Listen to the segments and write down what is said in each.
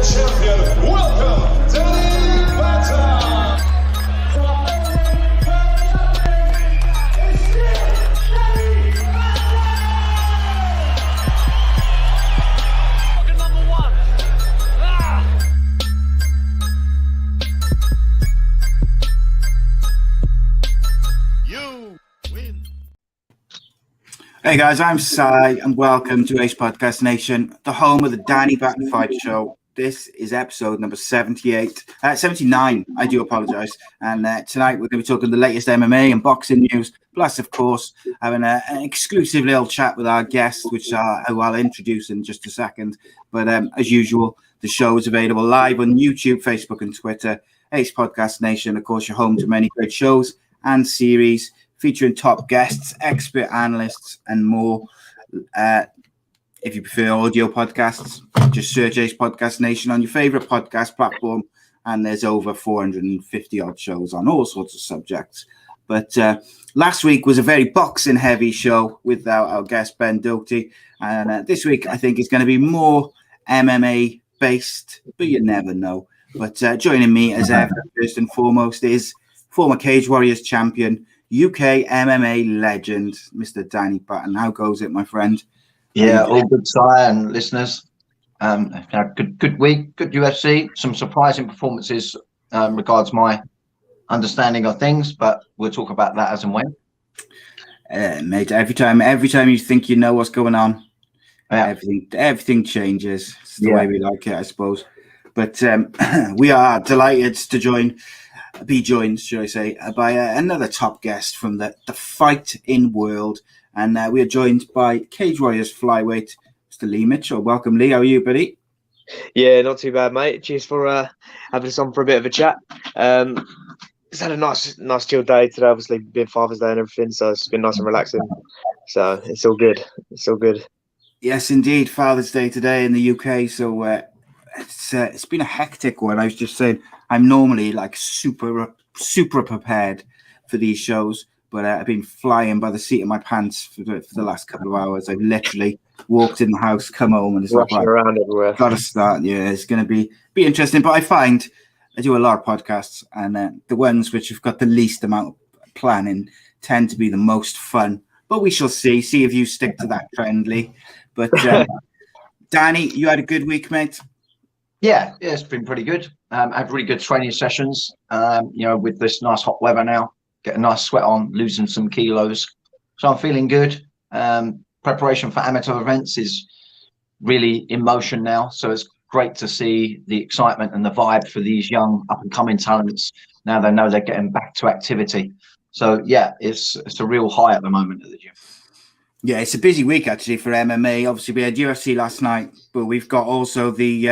Flyweight champion, welcome, Danny Batten. Hey guys, I'm Sai and welcome to A.C.E Podcast Nation, the home of the Danny Batten Fight Show. This is episode number 79, I do apologise. And tonight we're going to be talking the latest MMA and boxing news, plus of course having an exclusive little chat with our guests, who I'll introduce in just a second. But as usual, the show is available live on YouTube, Facebook and Twitter. A.C.E Podcast Nation, of course, you're home to many great shows and series featuring top guests, expert analysts, and more. If you prefer audio podcasts, just search A.C.E Podcast Nation on your favourite podcast platform, and there's over 450-odd shows on all sorts of subjects. But last week was a very boxing-heavy show with our guest, Ben Doty, and this week I think is going to be more MMA-based, but you never know. But joining me, as ever, first and foremost, is former Cage Warriors champion, UK MMA legend, Mr. Danny Batten. How goes it, my friend? Yeah, all good, Sire, and listeners. Good week, good UFC. Some surprising performances regards my understanding of things, but we'll talk about that as and when. Mate, every time you think you know what's going on, everything changes. It's the way we like it, I suppose. But we are delighted to be joined, should I say, by another top guest from the fighting world. And we are joined by Cage Warriors Flyweight, Mr. Leigh Mitchell. Welcome, Leigh. How are you, buddy? Yeah, not too bad, mate. Cheers for having us on for a bit of a chat. It's had a nice chill day today, obviously, being Father's Day and everything, so it's been nice and relaxing. So it's all good. It's all good. Yes, indeed. Father's Day today in the UK, so it's been a hectic one. I was just saying, I'm normally like super prepared for these shows, but I've been flying by the seat of my pants for the last couple of hours. I've literally walked in the house, come home, and it's rushing around everywhere. Got to start. Yeah, it's going to be interesting. But I find I do a lot of podcasts, and the ones which have got the least amount of planning tend to be the most fun. But we shall see. See if you stick to that trend, Leigh. But Danny, you had a good week, mate. Yeah, it's been pretty good. I had really good training sessions. With this nice hot weather now, get a nice sweat on, losing some kilos. So I'm feeling good. Preparation for amateur events is really in motion now. So it's great to see the excitement and the vibe for these young up and coming talents. Now they know they're getting back to activity. So yeah, it's a real high at the moment at the gym. Yeah, it's a busy week actually for MMA. Obviously, we had UFC last night, but we've got also the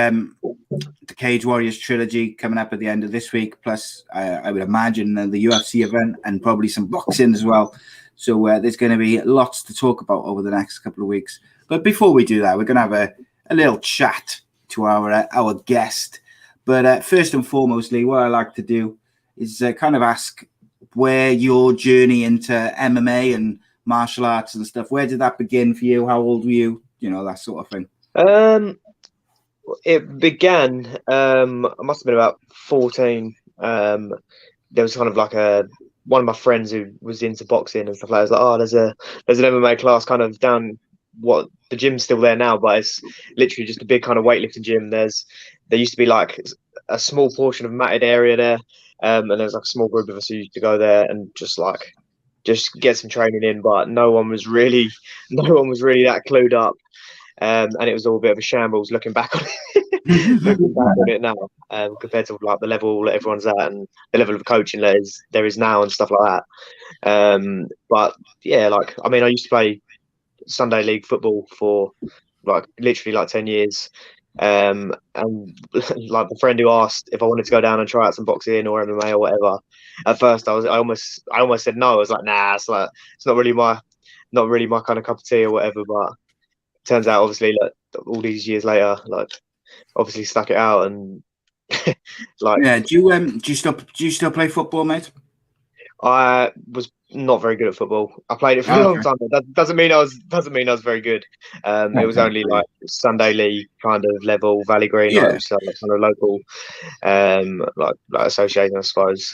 Cage Warriors Trilogy coming up at the end of this week. Plus, I would imagine the UFC event and probably some boxing as well. So there's going to be lots to talk about over the next couple of weeks. But before we do that, we're going to have a little chat to our guest. But first and foremost, Leigh, what I like to do is kind of ask where your journey into MMA and martial arts and stuff, where did that begin for you? How old were you? You know, that sort of thing. It began, I must have been about 14. There was kind of like one of my friends who was into boxing and stuff like that. I was like, there's an MMA class kind of down the gym's still there now, but it's literally just a big kind of weightlifting gym. There used to be like a small portion of matted area there. And there's like a small group of us who used to go there and just get some training in, but no one was really that clued up. And it was all a bit of a shambles looking back on it, now, compared to like the level that everyone's at and the level of coaching there is now and stuff like that. But yeah, I used to play Sunday league football for literally 10 years. And like the friend who asked if I wanted to go down and try out some boxing or MMA or whatever, at first I almost said no. I was like, nah, it's not really my kind of cup of tea or whatever. But it turns out, obviously, all these years later, obviously stuck it out and Yeah. Do you still play football, mate? I was not very good at football. I played it for a long time. That doesn't mean I was very good. It was only like Sunday league kind of level, Valley Green, Yeah. like, so kind of local, like association, I suppose.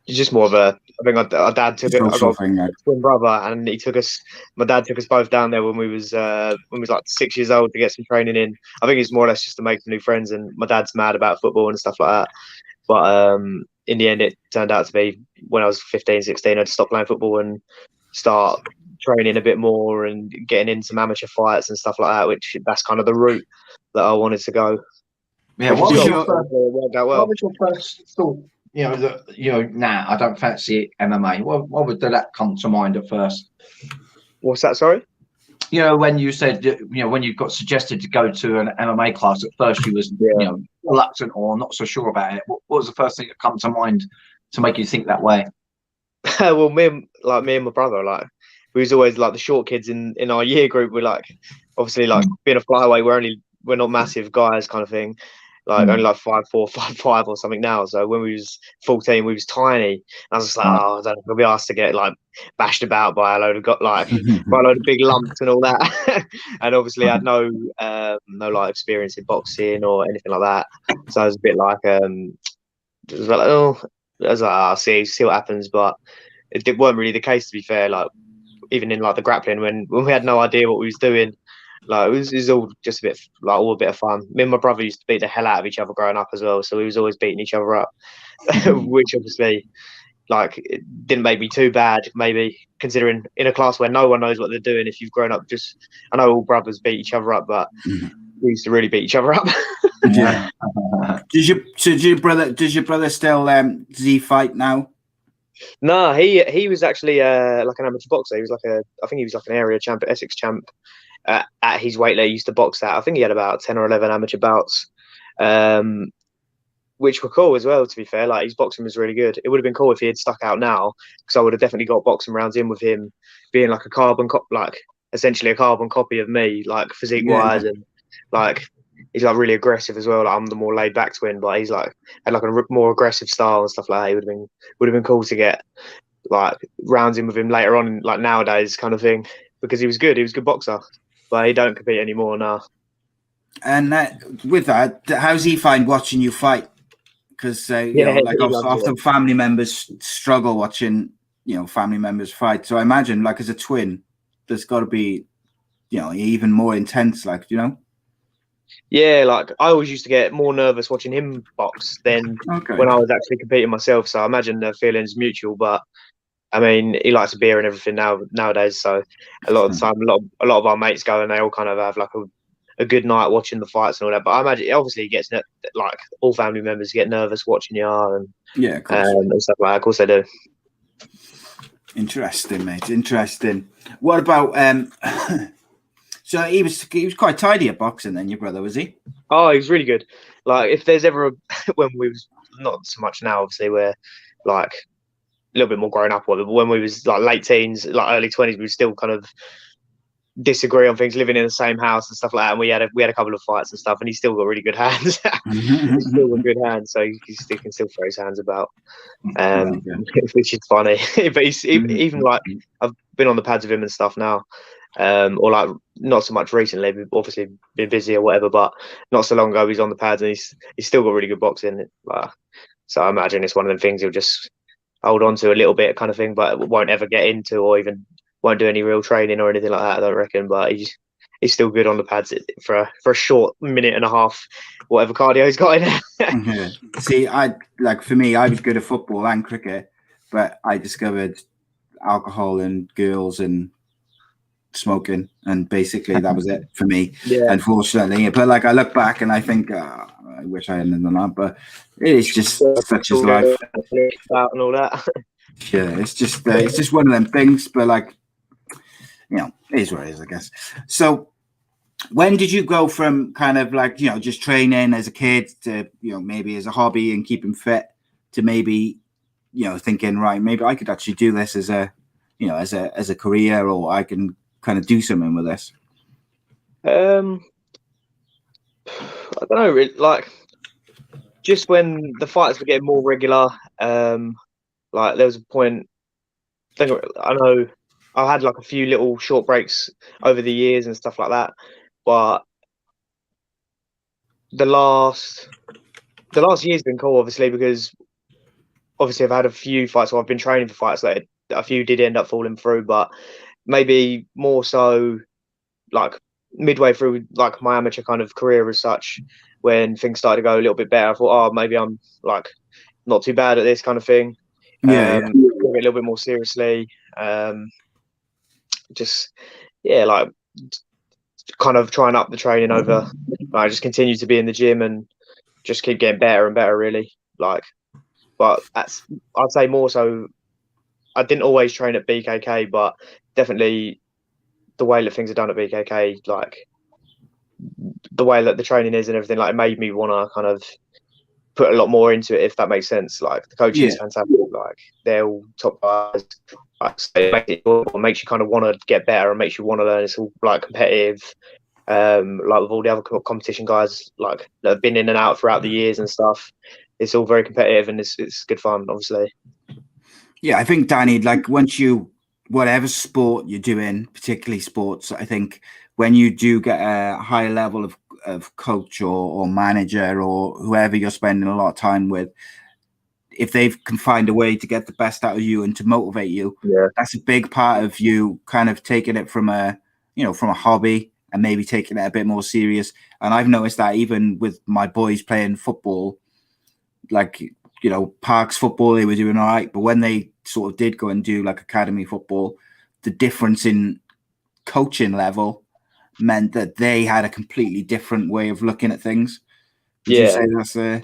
It's just more of a. I think our dad took it. I got a twin brother, and he took us. My dad took us both down there when we was like 6 years old to get some training in. I think it's more or less just to make some new friends. And my dad's mad about football and stuff like that. But in the end, it turned out to be when I was 15, 16, I'd stop playing football and start training a bit more and getting into some amateur fights and stuff like that. That's kind of the route that I wanted to go. Yeah, what was your first thought? Nah, I don't fancy MMA. What would that come to mind at first? What's that? Sorry. When you said, when you got suggested to go to an MMA class, at first you was, reluctant or not so sure about it. What was the first thing that come to mind to make you think that way? Well, me and my brother, like, we was always like the short kids in our year group. We're like, obviously, like being a flyweight, we're not massive guys, kind of thing. Like only like 5'4", 5'5" or something now. So when we was 14, we was tiny. I was just like, I don't know if I'll be asked to get like bashed about by a load of by a load of big lumps and all that. And obviously I had no like experience in boxing or anything like that. So I was a bit like it was like, I was like, I'll see what happens. But it weren't really the case, to be fair. Like even in like the grappling, when we had no idea what we was doing. Like it was all just all a bit of fun. Me and my brother used to beat the hell out of each other growing up as well, so we was always beating each other up, which obviously, like, it didn't make me too bad. Maybe considering in a class where no one knows what they're doing, if you've grown up I know all brothers beat each other up, but we used to really beat each other up. Yeah. Does your brother still does he fight now? No, he was actually like an amateur boxer. He was I think he was like an area champ, Essex champ. At his weight he used to box at. I think he had about 10 or 11 amateur bouts, which were cool as well, to be fair. Like, his boxing was really good. It would have been cool if he had stuck out now, because I would have definitely got boxing rounds in with him being like essentially a carbon copy of me, like physique wise, and like he's like really aggressive as well. Like, I'm the more laid back twin, but he's like had like a more aggressive style and stuff like that. It would have been cool to get like rounds in with him later on, like nowadays kind of thing, because he was good. He was a good boxer. But he don't compete anymore now. And with that, how does he find watching you fight? Because often family members struggle watching, family members fight. So I imagine, like, as a twin, there's got to be, even more intense, like, Yeah, like I always used to get more nervous watching him box than when I was actually competing myself. So I imagine the feeling's mutual, but. I mean, he likes a beer and everything nowadays. So a lot of the time, a lot of our mates go and they all kind of have like a good night watching the fights and all that. But I imagine obviously he gets like all family members get nervous watching you and and stuff like that. Of course they do. Interesting, mate. Interesting. What about So he was quite tidy at boxing then, your brother, was he? Oh, he was really good. Like if there's ever when we was not so much now, obviously we're like. A little bit more grown up, but when we was like late teens, like early 20s, we still kind of disagree on things, living in the same house and stuff like that. And we had a couple of fights and stuff, and he's still got really good hands. He's still got good hands, so he can still throw his hands about, which is funny. But he's even like I've been on the pads with him and stuff now, or like not so much recently. We've obviously been busy or whatever, but not so long ago he's on the pads and he's still got really good boxing. So I imagine it's one of them things he'll just hold on to a little bit kind of thing, but won't ever get into or even won't do any real training or anything like that, I don't reckon. But he's still good on the pads for a short minute and a half, whatever cardio he's got in. See, for me, I was good at football and cricket, but I discovered alcohol and girls and smoking, and basically that was it for me, unfortunately. But like I look back and I think I wish I hadn't done that, but it is just such as life and all that. Yeah, it's just one of them things, but like, it is what it is, I guess. So when did you go from kind of like, just training as a kid to, maybe as a hobby and keeping fit to maybe, thinking, right, maybe I could actually do this as a, as a career, or I can kind of do something with this? I don't know, like just when the fights were getting more regular, Like there was a point. I know I had like a few little short breaks over the years and stuff like that, but the last year's been cool, obviously, because obviously I've had a few fights, so I've been training for fights that a few did end up falling through, but maybe more so like midway through like my amateur kind of career as such, when things started to go a little bit better, I thought, oh, maybe I'm like not too bad at this kind of thing. Take it a little bit more seriously. Just like kind of trying up the training over. I just continue to be in the gym and just keep getting better and better, really. Like, but I'd say more so. I didn't always train at BKK, but definitely the way that things are done at BKK, like the way that the training is and everything, like it made me want to kind of put a lot more into it, if that makes sense. Like the coaching is fantastic. Like they're all top guys. Like, so it makes you kind of want to get better and makes you want to learn. It's all like competitive. Like with all the other competition guys, like that have been in and out throughout the years and stuff. It's all very competitive and it's good fun, obviously. Yeah, I think, Danny, like whatever sport you're doing, particularly sports, I think when you do get a higher level of coach or manager or whoever you're spending a lot of time with, if they can find a way to get the best out of you and to motivate you, that's a big part of you kind of taking it from a hobby and maybe taking it a bit more serious. And I've noticed that even with my boys playing football, like, Parks football, they were doing all right. But when they sort of did go and do like academy football, the difference in coaching level meant that they had a completely different way of looking at things. Would you say that's a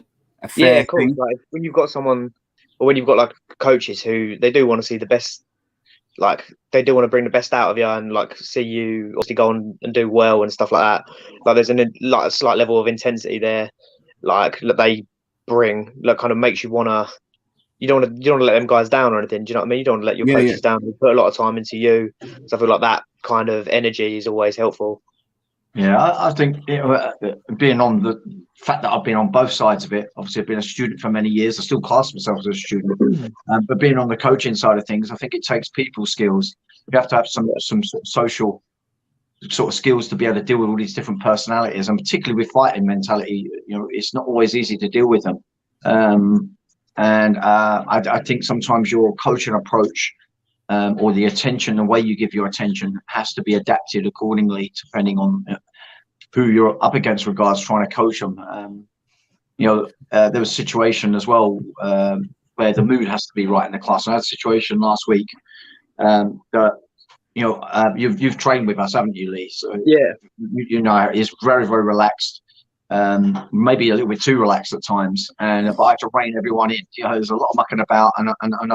fair thing? Like when you've got someone, or when you've got like coaches who they do want to see the best, like they do want to bring the best out of you and like see you obviously go on and do well and stuff like that. Like there's a slight level of intensity there, like that they bring, like kind of makes you want to. You don't want to let them guys down or anything. Do you know what I mean? You don't want to let your coaches down. You put a lot of time into you. So I feel like that kind of energy is always helpful. Yeah, I think being on the fact that I've been on both sides of it, obviously I've been a student for many years. I still class myself as a student, but being on the coaching side of things, I think it takes people skills. You have to have some sort of social sort of skills to be able to deal with all these different personalities, and particularly with fighting mentality, it's not always easy to deal with them. I think sometimes your coaching approach or the attention, the way you give your attention has to be adapted accordingly, depending on who you're up against regards trying to coach them. There was a situation as well where the mood has to be right in the class. I had a situation last week that, you've trained with us, haven't you, Leigh? So yeah, it's very, very relaxed. Maybe a little bit too relaxed at times, but I have to rein everyone in. There's a lot of mucking about, and I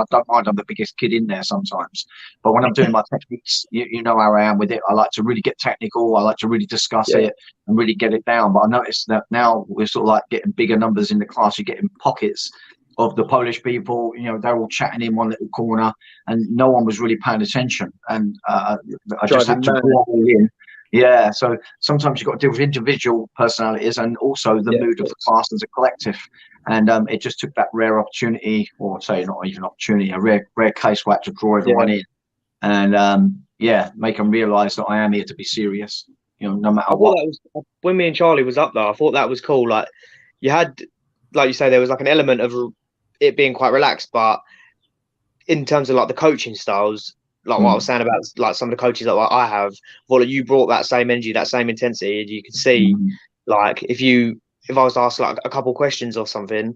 don't mind. I'm the biggest kid in there sometimes, but when I'm doing my techniques, you know how I am with it. I like to really get technical. I like to really discuss it and really get it down. But I noticed that now we're sort of like getting bigger numbers in the class. You're getting pockets of the Polish people. They're all chatting in one little corner, and no one was really paying attention. And I just had to draw all in. Yeah, so sometimes you've got to deal with individual personalities and also the mood of the class as a collective. And it just took that rare opportunity, or say not even opportunity, a rare case where I had to draw everyone in and make them realise that I am here to be serious, no matter what. When me and Charlie was up there, I thought that was cool. Like you had, like you say, there was like an element of it being quite relaxed, but in terms of like the coaching styles, like what I was saying about like some of the coaches that I have, well, you brought that same energy, that same intensity, and you could see, like if I was to ask like a couple questions or something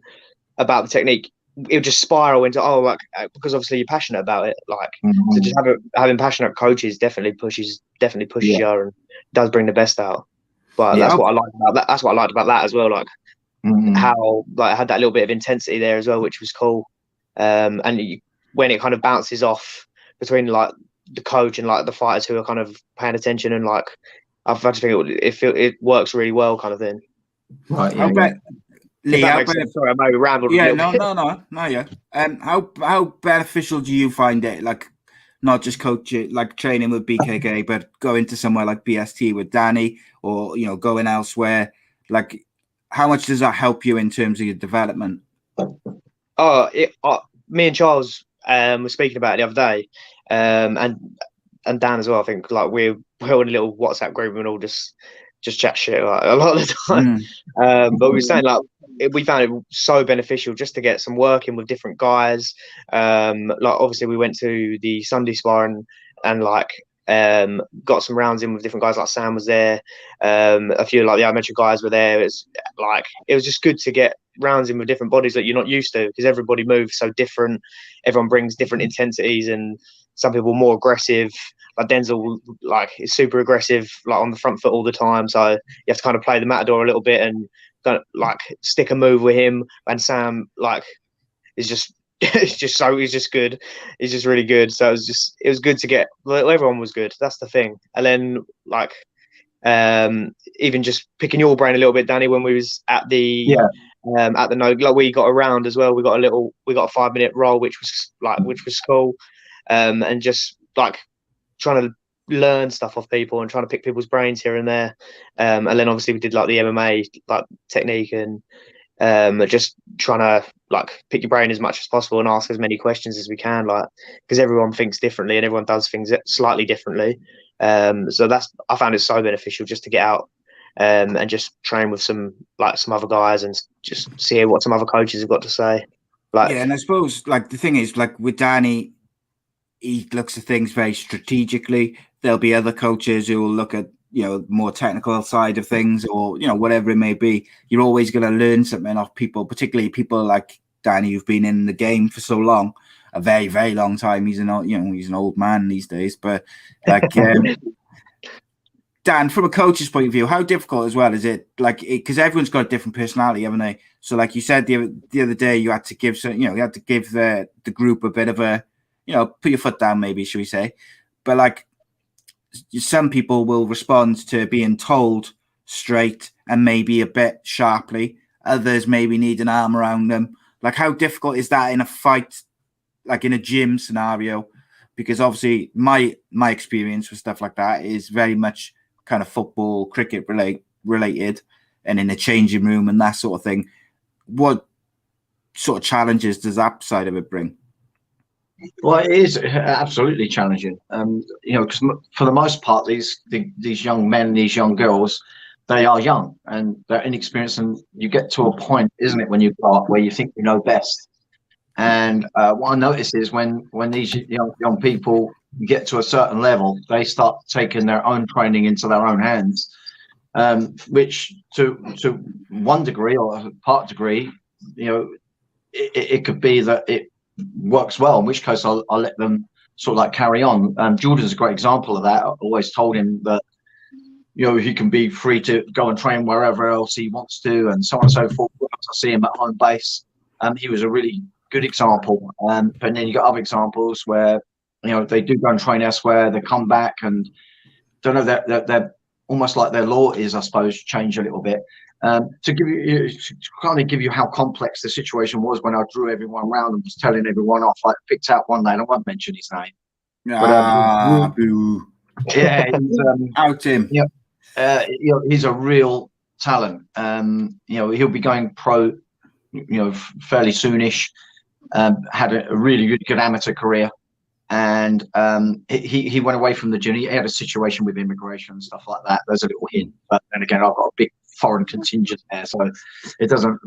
about the technique, it would just spiral into because obviously you're passionate about it. Like so just having passionate coaches definitely pushes you and does bring the best out. But that's what I liked about that. That's what I liked about that as well. Like how like I had that little bit of intensity there as well, which was cool. And when it kind of bounces off between like the coach and like the fighters who are kind of paying attention, and like I just think it works really well, kind of thing. Right. Leigh, sorry, I might have rambled. Yeah, no. Yeah. How beneficial do you find it? Like not just coaching, like training with BKK, but going to somewhere like BST with Danny, or going elsewhere. Like, how much does that help you in terms of your development? Me and Charles was speaking about it the other day, and Dan as well. I think like we're in a little WhatsApp group and all just chat shit like, a lot of the time. But we were saying like we found it so beneficial just to get some work in with different guys. Like obviously we went to the Sunday spar and like got some rounds in with different guys. Like Sam was there, a few like the amateur guys were there. It was just good to get rounds in with different bodies that you're not used to, because everybody moves so different. Everyone brings different intensities, and some people more aggressive. Like Denzel, like is super aggressive, like on the front foot all the time. So you have to kind of play the matador a little bit and kind of like stick a move with him. And Sam, like, is just he's just good. He's just really good. So it was good to get. Well, everyone was good. That's the thing. And then like, even just picking your brain a little bit, Danny, when we was at the no, like we got around as well. We got a 5-minute roll, which was cool. And just like trying to learn stuff off people and trying to pick people's brains here and there. And then obviously we did like the MMA like technique and just trying to like pick your brain as much as possible and ask as many questions as we can, like, because everyone thinks differently and everyone does things slightly differently. So I found it so beneficial just to get out and just train with some other guys and just see what some other coaches have got to say. Like, yeah, and I suppose like the thing is, like with Danny, he looks at things very strategically. There'll be other coaches who will look at, you know, more technical side of things, or, you know, whatever it may be. You're always going to learn something off people, particularly people like Danny, who've been in the game for so long, a very, very long time. He's an old man these days, but like, Dan, from a coach's point of view, how difficult as well is it? Like, because everyone's got a different personality, haven't they? So, like you said the other day, you had to give the group a bit of a, you know, put your foot down, maybe, should we say? But like, some people will respond to being told straight and maybe a bit sharply. Others maybe need an arm around them. Like, how difficult is that in a fight, like in a gym scenario? Because obviously, my experience with stuff like that is very much kind of football, cricket related, and in a changing room and that sort of thing. What sort of challenges does that side of it bring? Well, it is absolutely challenging. You know, because for the most part, these young men, these young girls, they are young and they're inexperienced, and you get to a point, isn't it, when you grow up where you think you know best. And what I notice is when these young people get to a certain level, they start taking their own training into their own hands, which to one degree or part degree, you know, it could be that it works well, in which case I'll let them sort of like carry on. Jordan's a great example of that. I always told him that, you know, he can be free to go and train wherever else he wants to, and so on and so forth. Once I see him at home base, he was a really good example. But then you got other examples where, you know, they do go and train elsewhere, they come back and don't know, they're almost like their law is, I suppose, change a little bit. To kind of give you how complex the situation was when I drew everyone around and was telling everyone off. I picked out one lad, I won't mention his name. Yeah, out him. Yeah, you know, he's a real talent. You know, he'll be going pro, you know, fairly soonish. Had a really good amateur career, and he went away from the gym. He had a situation with immigration and stuff like that. There's a little hint, but then again, I've got a big foreign contingent there, so it doesn't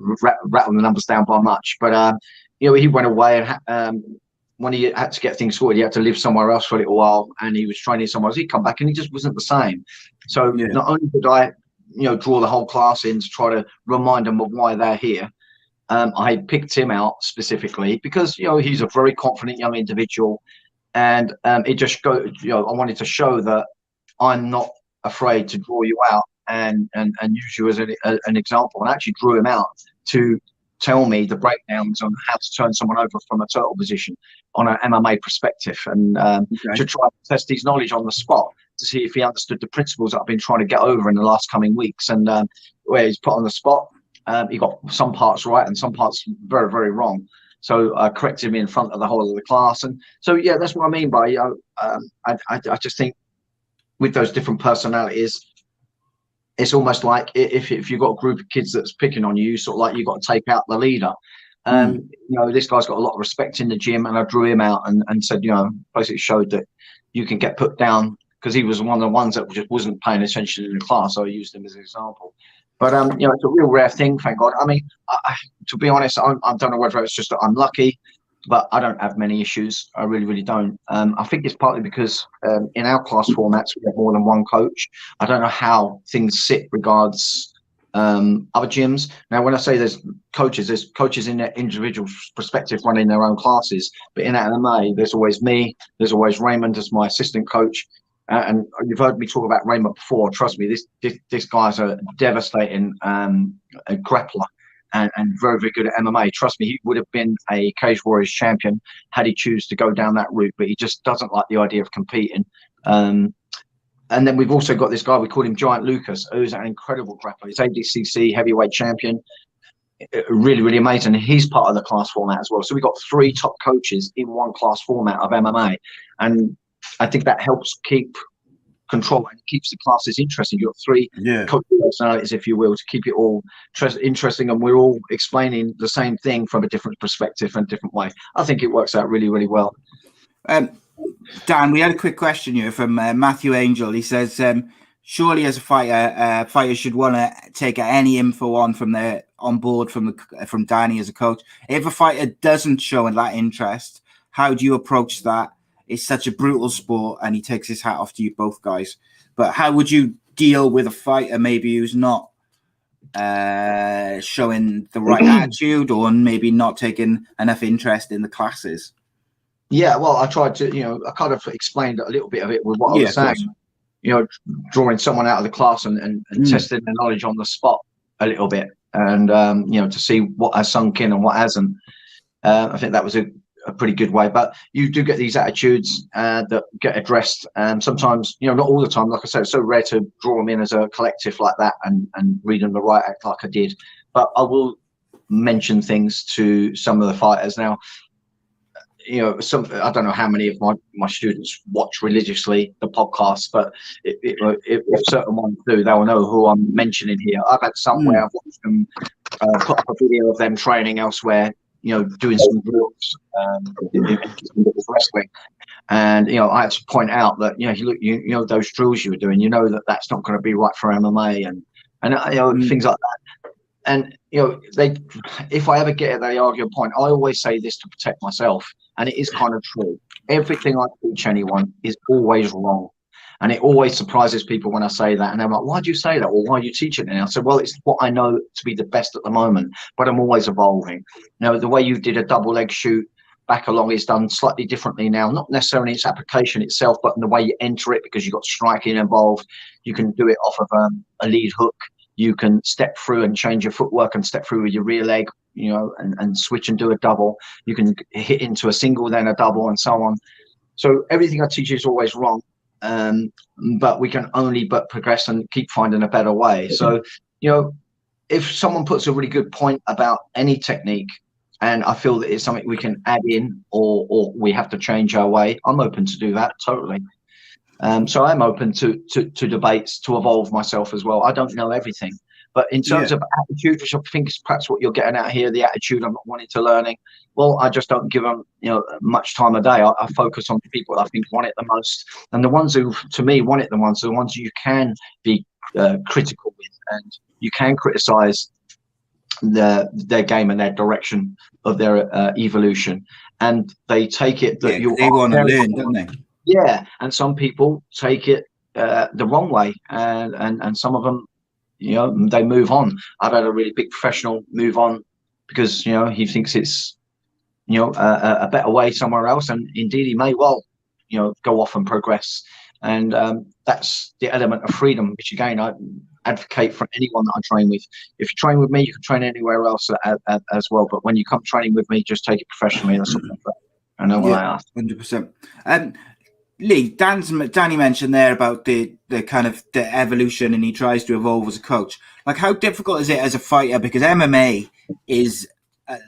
rattle the numbers down by much. But you know, he went away, and when he had to get things sorted, he had to live somewhere else for a little while, and he was training somewhere else. He'd come back and he just wasn't the same. So not only did I, you know, draw the whole class in to try to remind them of why they're here, I picked him out specifically because, you know, he's a very confident young individual, and it just goes, you know, I wanted to show that I'm not afraid to draw you out and use you as an example, and I actually drew him out to tell me the breakdowns on how to turn someone over from a turtle position on an MMA perspective, and to try to test his knowledge on the spot to see if he understood the principles that I've been trying to get over in the last coming weeks. And where he's put on the spot, he got some parts right and some parts very, very wrong. So I corrected him in front of the whole of the class. And so, yeah, that's what I mean by, I just think with those different personalities, it's almost like if you've got a group of kids that's picking on you, sort of like you've got to take out the leader. This guy's got a lot of respect in the gym, and I drew him out and said, basically showed that you can get put down, because he was one of the ones that just wasn't paying attention in the class. So I used him as an example. But it's a real rare thing, thank God. I mean, to be honest, I don't know whether it's just that I'm lucky, but I don't have many issues. I really, really don't. I think it's partly because in our class formats we have more than one coach. I don't know how things sit regards other gyms. Now, when I say there's coaches in their individual perspective running their own classes. But in MMA, there's always me. There's always Raymond as my assistant coach. And you've heard me talk about Raymond before. Trust me, this guy's a devastating a grappler and very, very good at MMA. Trust me, he would have been a Cage Warriors champion had he choose to go down that route. But he just doesn't like the idea of competing. And then we've also got this guy, we call him Giant Lucas, who's an incredible grappler. He's ADCC heavyweight champion. Really, really amazing. He's part of the class format as well. So we've got 3 top coaches in one class format of MMA. And I think that helps keep control and keeps the classes interesting. You've got 3 coach personalities, if you will, to keep it all interesting. And we're all explaining the same thing from a different perspective and different way. I think it works out really, really well. Dan, we had a quick question here from Matthew Angel. He says, surely as a fighter, fighters should want to take any info on board from Danny as a coach. If a fighter doesn't show that interest, how do you approach that? It's such a brutal sport, and he takes his hat off to you both guys. But how would you deal with a fighter maybe who's not showing the right attitude, or maybe not taking enough interest in the classes? Yeah, well, I tried to, I kind of explained a little bit of it with what I was saying, drawing someone out of the class and testing their knowledge on the spot a little bit, and, to see what has sunk in and what hasn't. I think that was a pretty good way. But you do get these attitudes that get addressed. And sometimes, not all the time. Like I said, it's so rare to draw them in as a collective like that and read them the right act like I did. But I will mention things to some of the fighters. Now, I don't know how many of my students watch religiously the podcast, but if certain ones do, they'll know who I'm mentioning here. I've had some where I've watched them put up a video of them training elsewhere, doing some drills, wrestling, and I had to point out that look, those drills you were doing, that's not going to be right for MMA and things like that. And if I ever get it, they argue a point. I always say this to protect myself, and it is kind of true. Everything I teach anyone is always wrong, and it always surprises people when I say that. And they're like, "Why do you say that? Or why are you teaching it?" And I said, "Well, it's what I know to be the best at the moment, but I'm always evolving." The way you did a double leg shoot back along is done slightly differently now. Not necessarily its application itself, but in the way you enter it, because you've got striking involved. You can do it off of a lead hook. You can step through and change your footwork and step through with your rear leg, and switch and do a double. You can hit into a single, then a double, and so on. So everything I teach is always wrong, but we can only but progress and keep finding a better way. So, if someone puts a really good point about any technique, and I feel that it's something we can add in, or we have to change our way, I'm open to do that totally. So I'm open to debates, to evolve myself as well. I don't know everything, but in terms of attitude, which I think is perhaps what you're getting at here, the attitude I'm not wanting to learning, well, I just don't give them, much time a day. I focus on the people I think want it the most, and the ones who, to me, want it the ones are the ones you can be critical with, and you can criticize their game and their direction of their evolution, and they take it that they want to learn, don't they? Yeah, and some people take it the wrong way, and some of them, they move on. I've had a really big professional move on because he thinks it's a better way somewhere else, and indeed he may well go off and progress, and that's the element of freedom, which again I advocate for anyone that I train with. If you train with me, you can train anywhere else as well, but when you come training with me, just take it professionally. That's something I know what I ask. 100%. Leigh, Danny mentioned there about the kind of the evolution, and he tries to evolve as a coach. Like, how difficult is it as a fighter? Because MMA is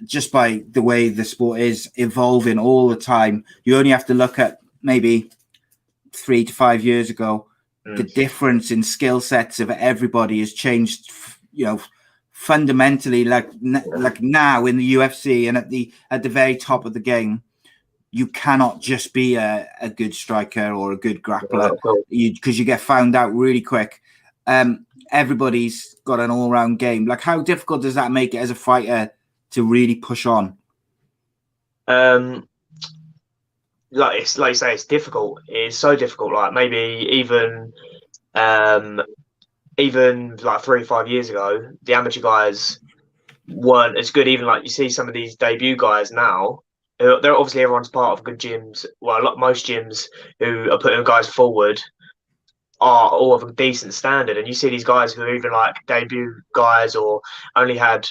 just by the way the sport is evolving all the time. You only have to look at maybe 3 to 5 years ago. The difference in skill sets of everybody has changed, fundamentally, like now in the UFC and at the very top of the game, you cannot just be a good striker or a good grappler because you get found out really quick. Everybody's got an all-round game. Like, how difficult does that make it as a fighter to really push on? Like you say, it's difficult. It's so difficult. Like maybe even like 3 or 5 years ago, the amateur guys weren't as good. Even like you see some of these debut guys now. They're obviously everyone's part of good gyms. Well, most gyms who are putting guys forward are all of a decent standard, and you see these guys who are even like debut guys or only had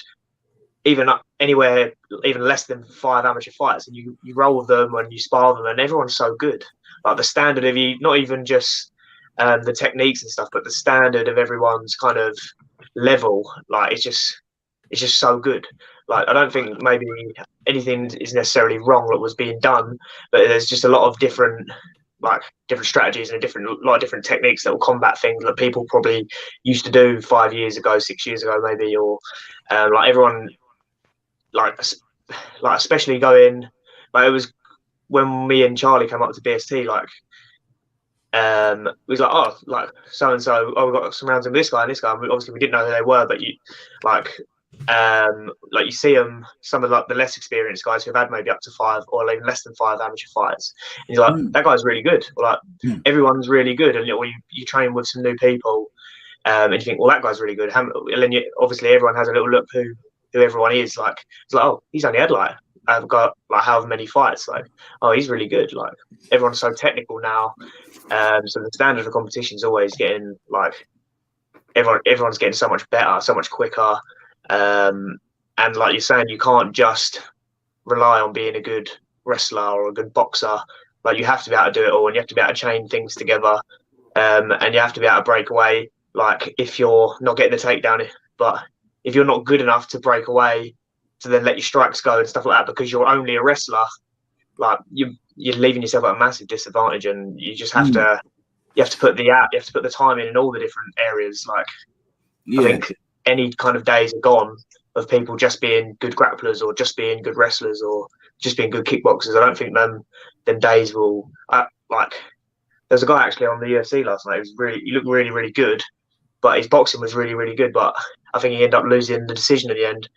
even anywhere even less than 5 amateur fights, and you roll with them and you spar them, and everyone's so good. Like the standard of you, not even just the techniques and stuff, but the standard of everyone's kind of level, like it's just so good. Like I don't think maybe anything is necessarily wrong that was being done, but there's just a lot of different strategies and a lot of different techniques that will combat things that people probably used to do 5 years ago, 6 years ago maybe, or like everyone like especially going like it was when me and Charlie came up to BST, like we was like, oh, like so and so, oh, we got some rounds with this guy and this guy. And obviously we didn't know who they were, but you you see them, some of like the less experienced guys who've had maybe up to 5 or even less than 5 amateur fights. And you're like, that guy's really good. Or like everyone's really good, and you train with some new people, and you think, well, that guy's really good. And then obviously everyone has a little look who everyone is. Like it's like, oh, he's only had like I've got like however many fights. Like, oh, he's really good. Like everyone's so technical now, so the standard of competition is always getting like everyone's getting so much better, so much quicker. And like you're saying, you can't just rely on being a good wrestler or a good boxer. Like you have to be able to do it all, and you have to be able to chain things together, and you have to be able to break away. Like if you're not getting the takedown, but if you're not good enough to break away to then let your strikes go and stuff like that, because you're only a wrestler, like you're leaving yourself at a massive disadvantage, and you just have to put the time in all the different areas. Like I think any kind of days are gone of people just being good grapplers or just being good wrestlers or just being good kickboxers. I don't think them days will like. There's a guy actually on the UFC last night. He looked really, really good, but his boxing was really, really good. But I think he ended up losing the decision at the end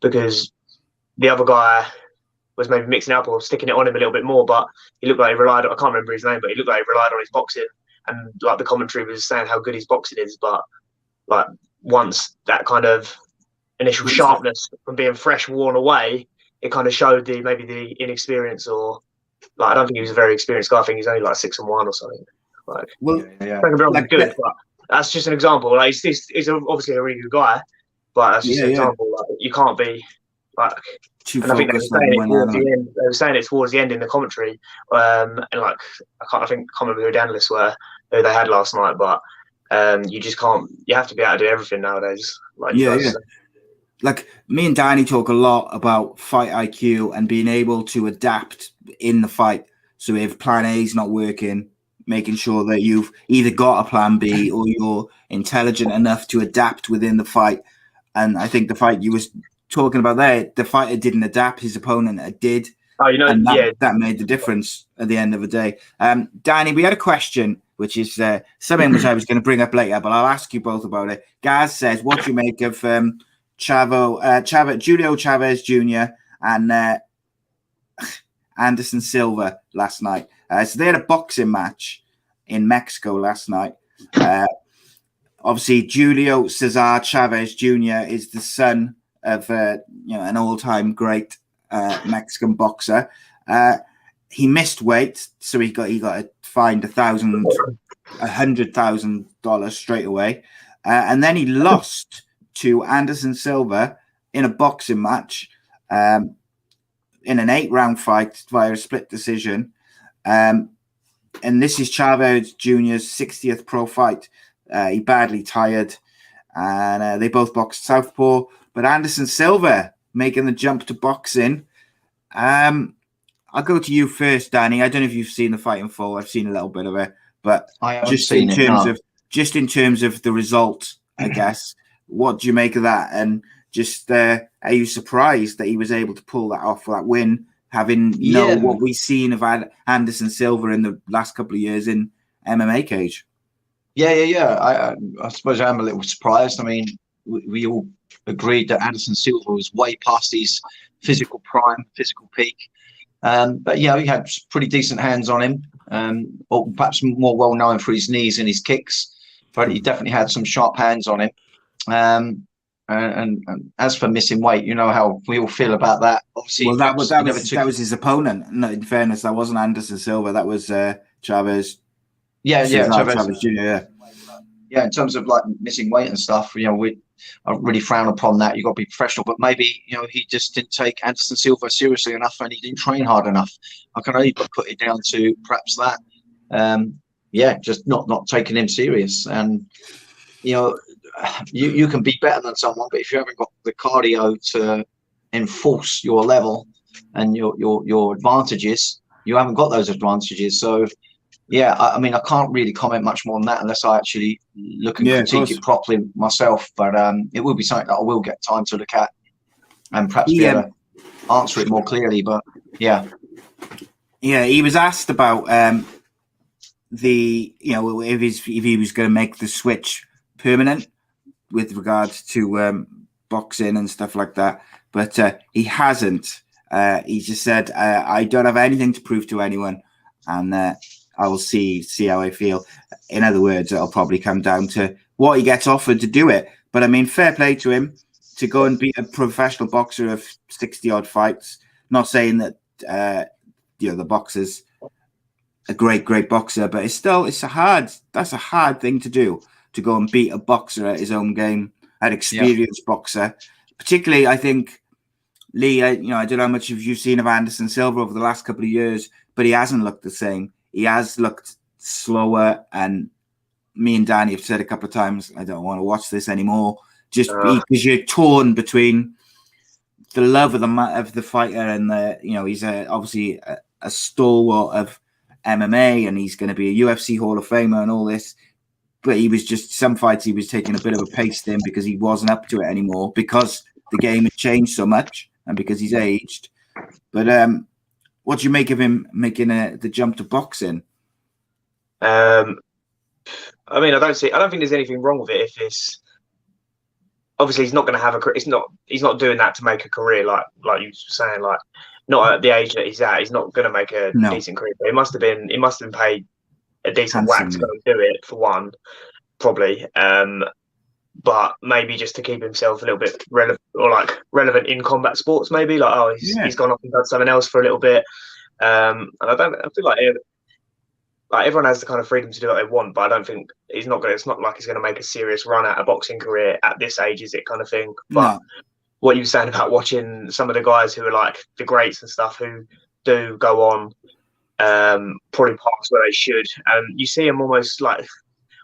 because the other guy was maybe mixing up or sticking it on him a little bit more. But he looked like he relied on, I can't remember his name, but he looked like he relied on his boxing. And like the commentary was saying how good his boxing is. But like once that kind of initial sharpness from being fresh worn away, it kind of showed maybe the inexperience, or like I don't think he was a very experienced guy. I think he's only like 6-1 or something. Like, like good, but that's just an example. Like he's obviously a really good guy, but that's just an example. Like you can't be like. And I think they were saying it towards the end in the commentary, and like I can't remember who the analysts were who they had last night, but you just can't. You have to be able to do everything nowadays. Like like me and Danny talk a lot about fight IQ and being able to adapt in the fight. So if plan A is not working, making sure that you've either got a plan B or you're intelligent enough to adapt within the fight. And I think the fight you was talking about there, the fighter didn't adapt, his opponent did. Oh, and that made the difference at the end of the day. Danny, we had a question, which is something which I was going to bring up later, but I'll ask you both about it. Gaz says, what do you make of Julio Chavez Jr. and Anderson Silva last night? So they had a boxing match in Mexico last night. Obviously, Julio Cesar Chavez Jr. is the son of an all-time great Mexican boxer. He missed weight, so he got fined $100,000 straight away, and then he lost to Anderson Silva in a boxing match, in an 8-round fight via a split decision. And this is Chavez Jr.'s 60th pro fight. He badly tired, and they both boxed southpaw. But Anderson Silva making the jump to boxing. I'll go to you first, Danny. I don't know if you've seen the fight in full. I've seen a little bit of it, but just in terms of the result, I guess. What do you make of that? And Just are you surprised that he was able to pull that off for that win, having know what we've seen of Anderson Silva in the last couple of years in MMA cage? Yeah. I suppose I am a little surprised. I mean, we all agreed that Anderson Silva was way past his physical prime, physical peak. But yeah, he had pretty decent hands on him, or perhaps more well known for his knees and his kicks. But he definitely had some sharp hands on him. And as for missing weight, you know how we all feel about that. Obviously, well, that was his opponent. No, in fairness, that wasn't Anderson Silva. That was Chavez. Chavez Jr. Yeah, in terms of like missing weight and stuff, you know, I really frown upon that. You've got to be professional, but maybe, you know, he just didn't take Anderson Silva seriously enough, and he didn't train hard enough. I can only put it down to perhaps that. Just not taking him serious. And you know, you can be better than someone, but if you haven't got the cardio to enforce your level and your advantages, you haven't got those advantages. So yeah, I mean, I can't really comment much more on that unless I actually look and critique it properly myself. But it will be something that I will get time to look at and perhaps be able to answer it more clearly. But yeah, he was asked about if he was going to make the switch permanent with regards to boxing and stuff like that, but he hasn't. He just said, "I don't have anything to prove to anyone, and I will see how I feel." In other words, it'll probably come down to what he gets offered to do it. But I mean, fair play to him to go and beat a professional boxer of 60-odd fights. Not saying that the boxer's a great boxer, but that's a hard thing to do, to go and beat a boxer at his own game, an experienced boxer. Particularly, I think, Leigh, I don't know how much you've seen of Anderson Silva over the last couple of years, but he hasn't looked the same. He has looked slower, and me and Danny have said a couple of times, I don't want to watch this anymore, just because you're torn between the love of the fighter and he's obviously a stalwart of MMA, and he's going to be a UFC Hall of Famer and all this. But he was just, some fights he was taking a bit of a pace in because he wasn't up to it anymore, because the game had changed so much and because he's aged. But what do you make of him making the jump to boxing? I mean, I don't think there's anything wrong with it. If it's obviously he's not going to have he's not doing that to make a career, like you were saying, like not at the age that he's at. He's not going to make a decent career. But he must have been paid a decent whack to go and do it, for one, probably. But maybe just to keep himself a little bit relevant in combat sports, maybe he's gone off and done something else for a little bit. And I feel like everyone has the kind of freedom to do what they want, but I don't think it's not like he's going to make a serious run at a boxing career at this age, is it, kind of thing. But what you were saying about watching some of the guys who are like the greats and stuff, who do go on probably past where they should, and you see them almost kind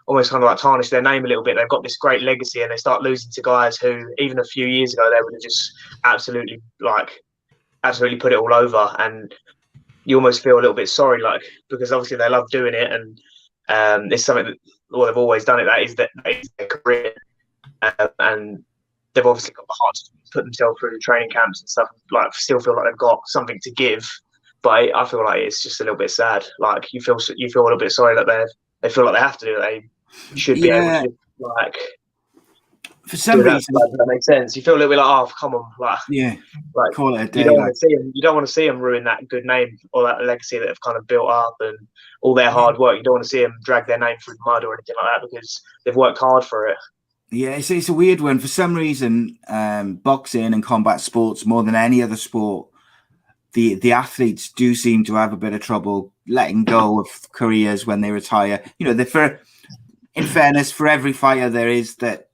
of like tarnish their name a little bit. They've got this great legacy, and they start losing to guys who even a few years ago they would have just absolutely put it all over. And you almost feel a little bit sorry, because obviously they love doing it, and it's something that they've always done it. That is their career, and they've obviously got the heart to put themselves through training camps and stuff. Still feel like they've got something to give, but I feel like it's just a little bit sad. You feel a little bit sorry that they feel like they have to do it. They should be able to for some reason. That makes sense. You feel a little bit like, oh, come on, call it a day. You don't want to see them ruin that good name or that legacy that have kind of built up and all their hard work. You don't want to see them drag their name through the mud or anything like that, because they've worked hard for it. Yeah, it's a weird one. For some reason, boxing and combat sports, more than any other sport, the athletes do seem to have a bit of trouble letting go of careers when they retire. In fairness, for every fighter there is that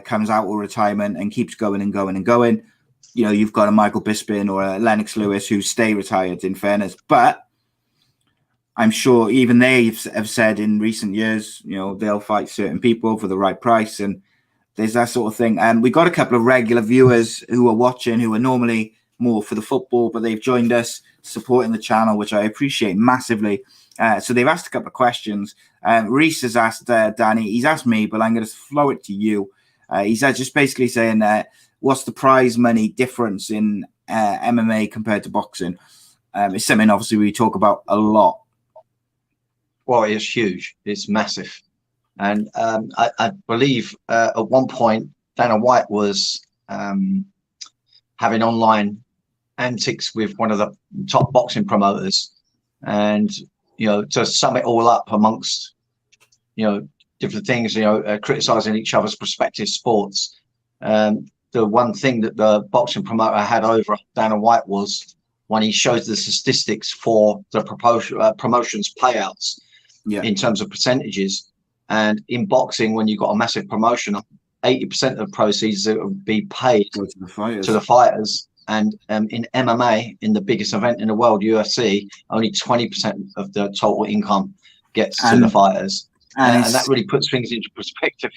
comes out of retirement and keeps going and going and going. You've got a Michael Bisping or a Lennox Lewis who stay retired, in fairness. But I'm sure even they have said in recent years, they'll fight certain people for the right price. And there's that sort of thing. And we got a couple of regular viewers who are watching, who are normally more for the football, but they've joined us supporting the channel, which I appreciate massively. So they've asked a couple of questions. Reese has asked Danny, he's asked me, but I'm going to flow it to you. He's just basically saying, what's the prize money difference in MMA compared to boxing? It's something obviously we talk about a lot. Well, it's huge. It's massive. And I believe at one point, Dana White was having online antics with one of the top boxing promoters. And, to sum it all up amongst, different things, criticizing each other's respective sports. The one thing that the boxing promoter had over Dana White was when he shows the statistics for the promotions payouts in terms of percentages. And in boxing, when you've got a massive promotion, 80% of proceeds that would be paid to the fighters. And in MMA, in the biggest event in the world, UFC, only 20% of the total income gets to the fighters. And that really puts things into perspective.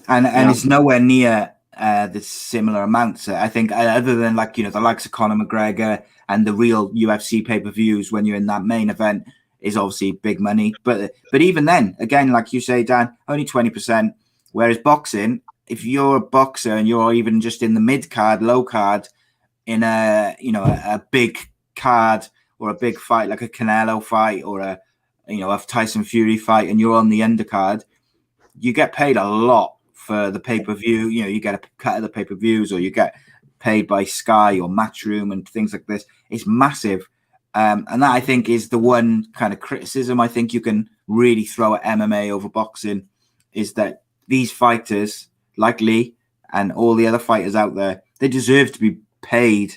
And it's nowhere near the similar amounts. I think other than the likes of Conor McGregor and the real UFC pay-per-views when you're in that main event is obviously big money. But even then, again, like you say, Dan, only 20%. Whereas boxing, if you're a boxer and you're even just in the mid card, low card, in a big card or a big fight like a Canelo fight or a Tyson Fury fight, and you're on the undercard, you get paid a lot for the pay-per-view. You get a cut of the pay-per-views, or you get paid by Sky or Matchroom and things like this. It's massive. And that, I think, is the one kind of criticism I think you can really throw at MMA over boxing, is that these fighters like Leigh and all the other fighters out there, they deserve to be paid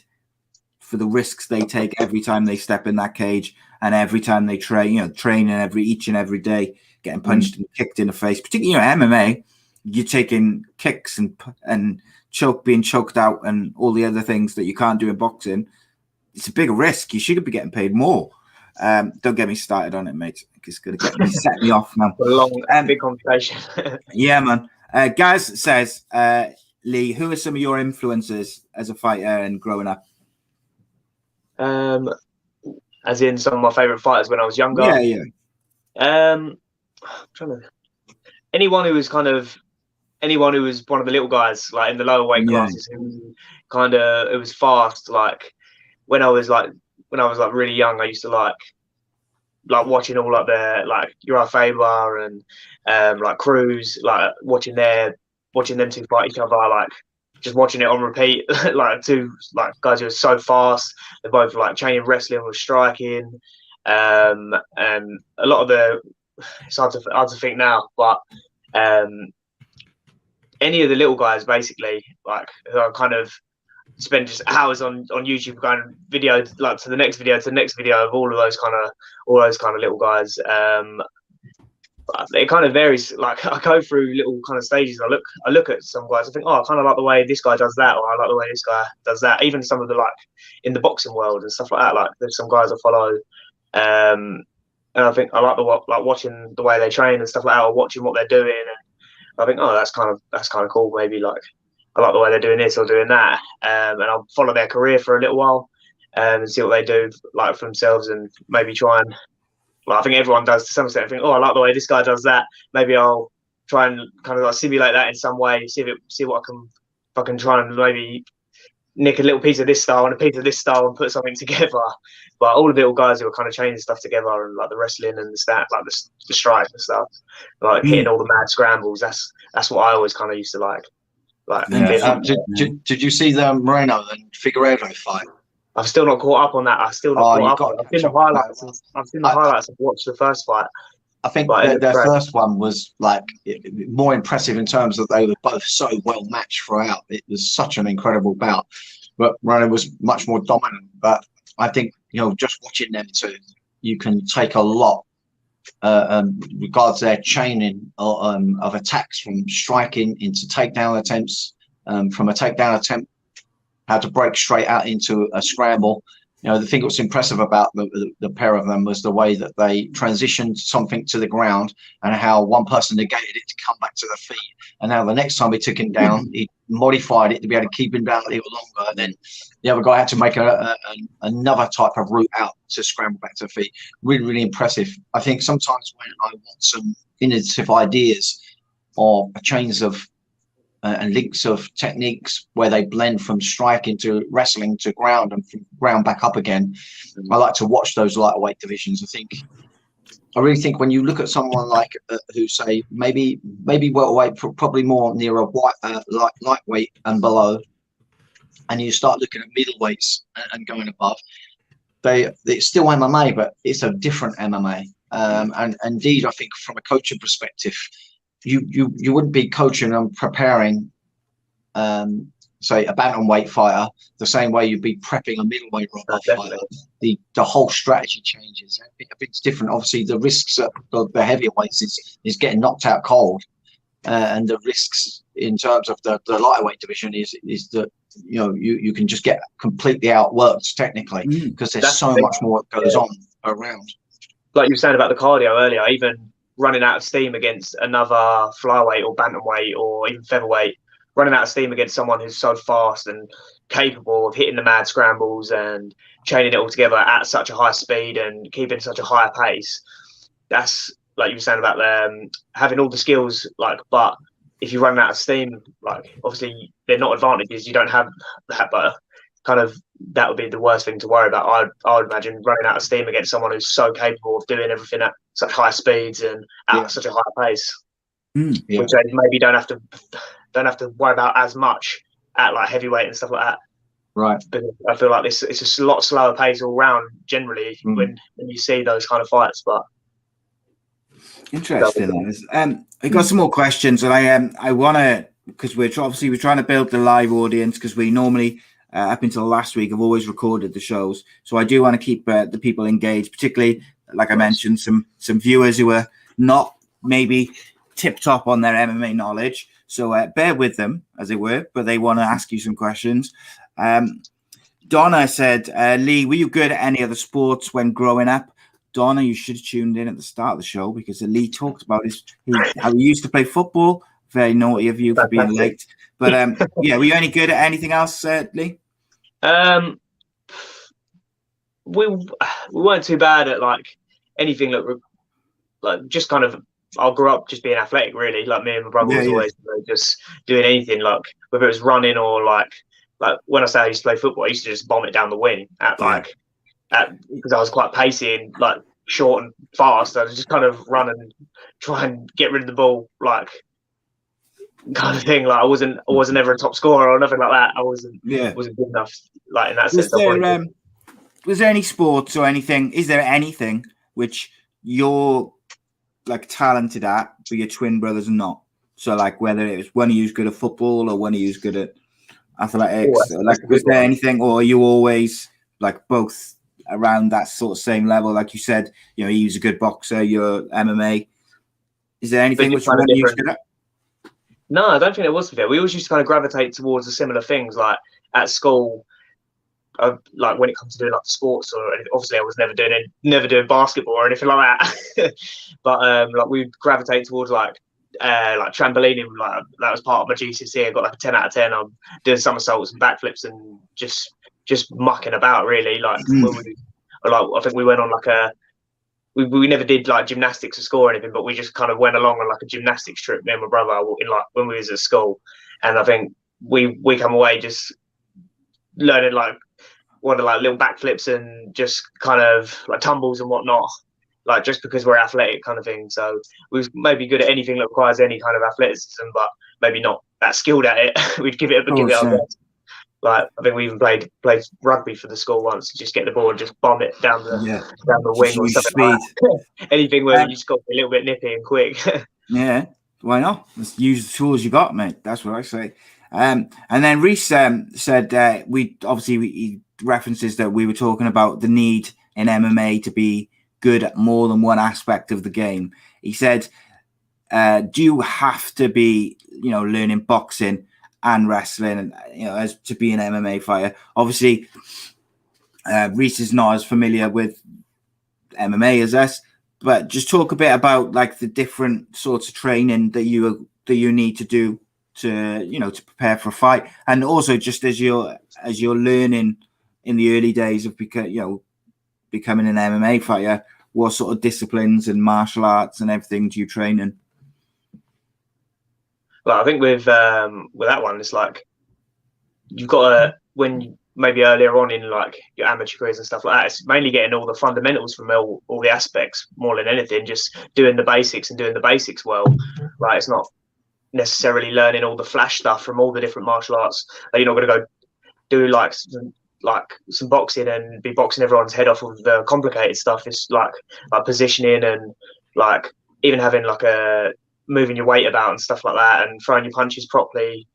for the risks they take every time they step in that cage and every time they training each and every day, getting punched and kicked in the face. Particularly, MMA, you're taking kicks and being choked out and all the other things that you can't do in boxing. It's a bigger risk. You should be getting paid more. Don't get me started on it, mate. It's going to set me off, man. A long, big conversation. Yeah, man. Gaz says, Leigh, who are some of your influences as a fighter and growing up? As in some of my favourite fighters when I was younger. Yeah. I'm trying to. Anyone who was one of the little guys, like in the lower weight classes, who it was fast. Like when I was really young, I used to like watching all Uriah Faber and like Cruz, like watching them two fight each other, like just watching it on repeat, like two guys who are so fast. They're both training wrestling with striking, and a lot of it's hard to think now, but any of the little guys basically, who are kind of spend just hours on YouTube going video to the next video of all those kind of little guys. It kind of varies. I go through little kind of stages. I look at some guys. I think, I kind of like the way this guy does that, or I like the way this guy does that. Even some of the in the boxing world and stuff like that. There's some guys I follow, and I think I like watching the way they train and stuff like that, or watching what they're doing. And I think, that's kind of cool. Maybe I like the way they're doing this or doing that, and I'll follow their career for a little while and see what they do for themselves, and maybe try and. I think everyone does to some extent. I think, I like the way this guy does that. Maybe I'll try and kind of simulate that in some way. See what I can try and maybe nick a little piece of this style and a piece of this style and put something together. But all the little guys who are kind of chaining stuff together, and the wrestling and the strike and stuff, hitting all the mad scrambles. That's what I always kind of used to like. Did you see the Moreno and Figueiredo fight? I've still not caught up on that. I've seen the highlights. I've watched the first fight. I think their first one was more impressive in terms of they were both so well matched throughout. It was such an incredible bout, but Moreno was much more dominant. But I think just watching them two, you can take a lot regards their chaining of attacks, from striking into takedown attempts, from a takedown attempt, how to break straight out into a scramble. The thing that was impressive about the pair of them was the way that they transitioned something to the ground, and how one person negated it to come back to the feet. And now the next time he took him down, he modified it to be able to keep him down a little longer. And then the other guy had to make another type of route out to scramble back to the feet. Really, really impressive. I think sometimes when I want some innovative ideas or chains of and links of techniques where they blend from striking to wrestling to ground and from ground back up again. I like to watch those lightweight divisions. I really think when you look at someone like who say maybe welterweight, probably more near a lightweight and below, and you start looking at middleweights and going above, it's still MMA, but it's a different MMA. And indeed, I think from a coaching perspective, you wouldn't be coaching and preparing, say, a bantamweight fighter the same way you'd be prepping a middleweight fighter. The whole strategy changes. It's different. Obviously, the risks of the heavyweights is getting knocked out cold, and the risks in terms of the lightweight division is that you can just get completely outworked technically because there's so much more that goes on around. Like you were saying about the cardio earlier, even running out of steam against another flyweight or bantamweight or even featherweight, running out of steam against someone who's so fast and capable of hitting the mad scrambles and chaining it all together at such a high speed and keeping such a higher pace. That's like you were saying about having all the skills, but if you run out of steam, obviously they're not advantages. You don't have that, but kind of that would be the worst thing to worry about. I would imagine running out of steam against someone who's so capable of doing everything at such high speeds and at such a high pace, which they maybe don't have to worry about as much at like heavyweight and stuff like that. Right. But I feel like it's a lot slower pace all round generally when you see those kind of fights. But interesting. I got some more questions, and I want to, because we're trying to build the live audience, because we normally up until last week have always recorded the shows, so I do want to keep the people engaged, particularly like I mentioned some viewers who are not maybe tip top on their MMA knowledge, so bear with them as it were, but they want to ask you some questions. Donna said, Leigh, were you good at any other sports when growing up? Donna, you should have tuned in at the start of the show, because Leigh talked about how he used to play football. Very naughty of you for being late. But were you any good at anything else, Leigh? We weren't too bad at like anything like just kind of. I grew up just being athletic, really. Like me and my brother was always just doing anything, like whether it was running or like when I say I used to play football, I used to just bomb it down the wing because I was quite pacey and like short and fast. I just kind of run and try and get rid of the ball, like kind of thing. Like I wasn't ever a top scorer or nothing like that. I wasn't good enough, like in that sense. Was there any sports or anything? Is there anything which you're like talented at, but your twin brothers are not? So like whether it was one of you's good at football or one of you's good at athletics, was there anything, or are you always like both around that sort of same level? Like you said, he was a good boxer, you're MMA. Is there anything which one of you's good at? No, I don't think it was fair. We always used to kind of gravitate towards the similar things, like at school. Like when it comes to doing like sports, or obviously I was never doing basketball or anything like that. But like we gravitate towards like trampolining. Like that was part of my GCSE. I got like a 10 out of 10. I'm doing somersaults and backflips and just mucking about, really. Like I think we went on like we never did like gymnastics or school or anything, but we just kind of went along on like a gymnastics trip, me and my brother, in like when we was at school. And I think we come away just learning like one of like little backflips and just kind of like tumbles and whatnot, like just because we're athletic kind of thing. So we was maybe good at anything that requires any kind of athleticism, but maybe not that skilled at it. We'd give it our best. Like I think we even played rugby for the school once. Just get the ball and just bomb it down the wing or something like that. Anything where you just got to be a little bit nippy and quick. Yeah, why not? Let's use the tools you got, mate. That's what I say. And then Reese said he references that we were talking about the need in MMA to be good at more than one aspect of the game. He said, do you have to be, learning boxing and wrestling, and as to be an MMA fighter? Obviously, Reese is not as familiar with MMA as us, but just talk a bit about like the different sorts of training that you need to do to prepare for a fight, and also just as you're learning in the early days of becoming an MMA fighter, what sort of disciplines and martial arts and everything do you train in? Like I think with that one, it's like you've got to, when maybe earlier on in like your amateur careers and stuff like that, it's mainly getting all the fundamentals from all the aspects more than anything, just doing the basics and doing the basics well. Like it's not necessarily learning all the flash stuff from all the different martial arts. Like, you're not going to go do like some boxing and be boxing everyone's head off of the complicated stuff. It's like positioning and like even having like a moving your weight about and stuff like that and throwing your punches properly.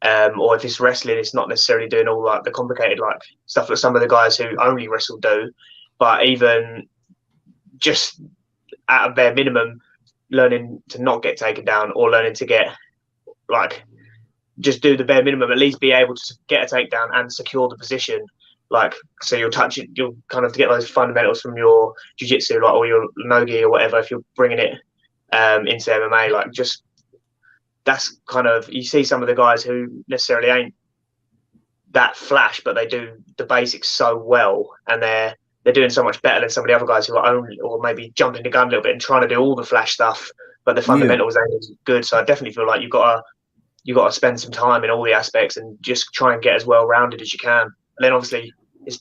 Or if it's wrestling, it's not necessarily doing all like the complicated like stuff that some of the guys who only wrestle do, but even just at a bare minimum, learning to not get taken down or learning to get like just do the bare minimum, at least be able to get a takedown and secure the position. Like, so you'll kind of get those fundamentals from your jiu-jitsu, like, or your no-gi or whatever, if you're bringing it into MMA, like just, that's kind of, you see some of the guys who necessarily ain't that flash, but they do the basics so well, and they're doing so much better than some of the other guys who are only, or maybe jumping the gun a little bit and trying to do all the flash stuff, but the fundamentals ain't as good. So I definitely feel like you've got to spend some time in all the aspects and just try and get as well rounded as you can. And then obviously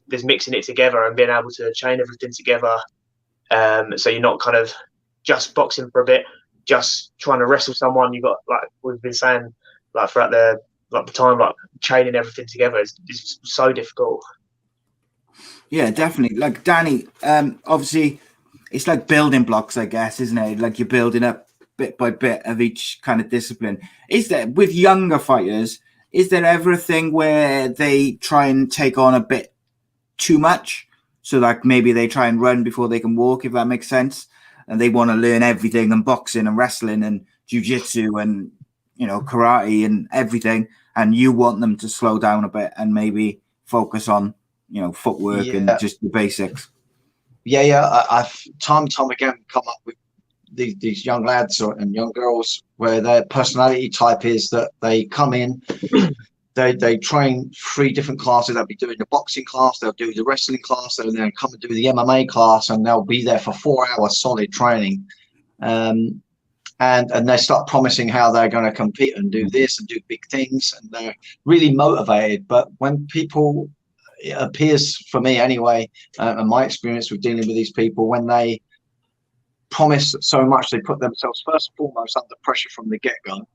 there's mixing it together and being able to chain everything together. So you're not kind of just boxing for a bit, just trying to wrestle someone. You got, like we've been saying, like throughout the time, like chaining everything together is so difficult. Yeah, definitely. Like Danny, obviously it's like building blocks, I guess, isn't it? Like you're building up bit by bit of each kind of discipline. Is there, with younger fighters, is there ever a thing where they try and take on a bit too much? So like maybe they try and run before they can walk, if that makes sense. And they want to learn everything, and boxing and wrestling and jiu-jitsu and, you know, karate and everything. And you want them to slow down a bit and maybe focus on, you know, footwork and just the basics. I've time and time again come up with these young lads and young girls where their personality type is that they come in, they train 3 different classes. They'll be doing the boxing class, they'll do the wrestling class, and then come and do the MMA class, and they'll be there for 4 hours solid training. And they start promising how they're going to compete and do this and do big things, and they're really motivated. But when people, it appears for me anyway, and my experience with dealing with these people, when they promise so much, they put themselves first and foremost under pressure from the get-go,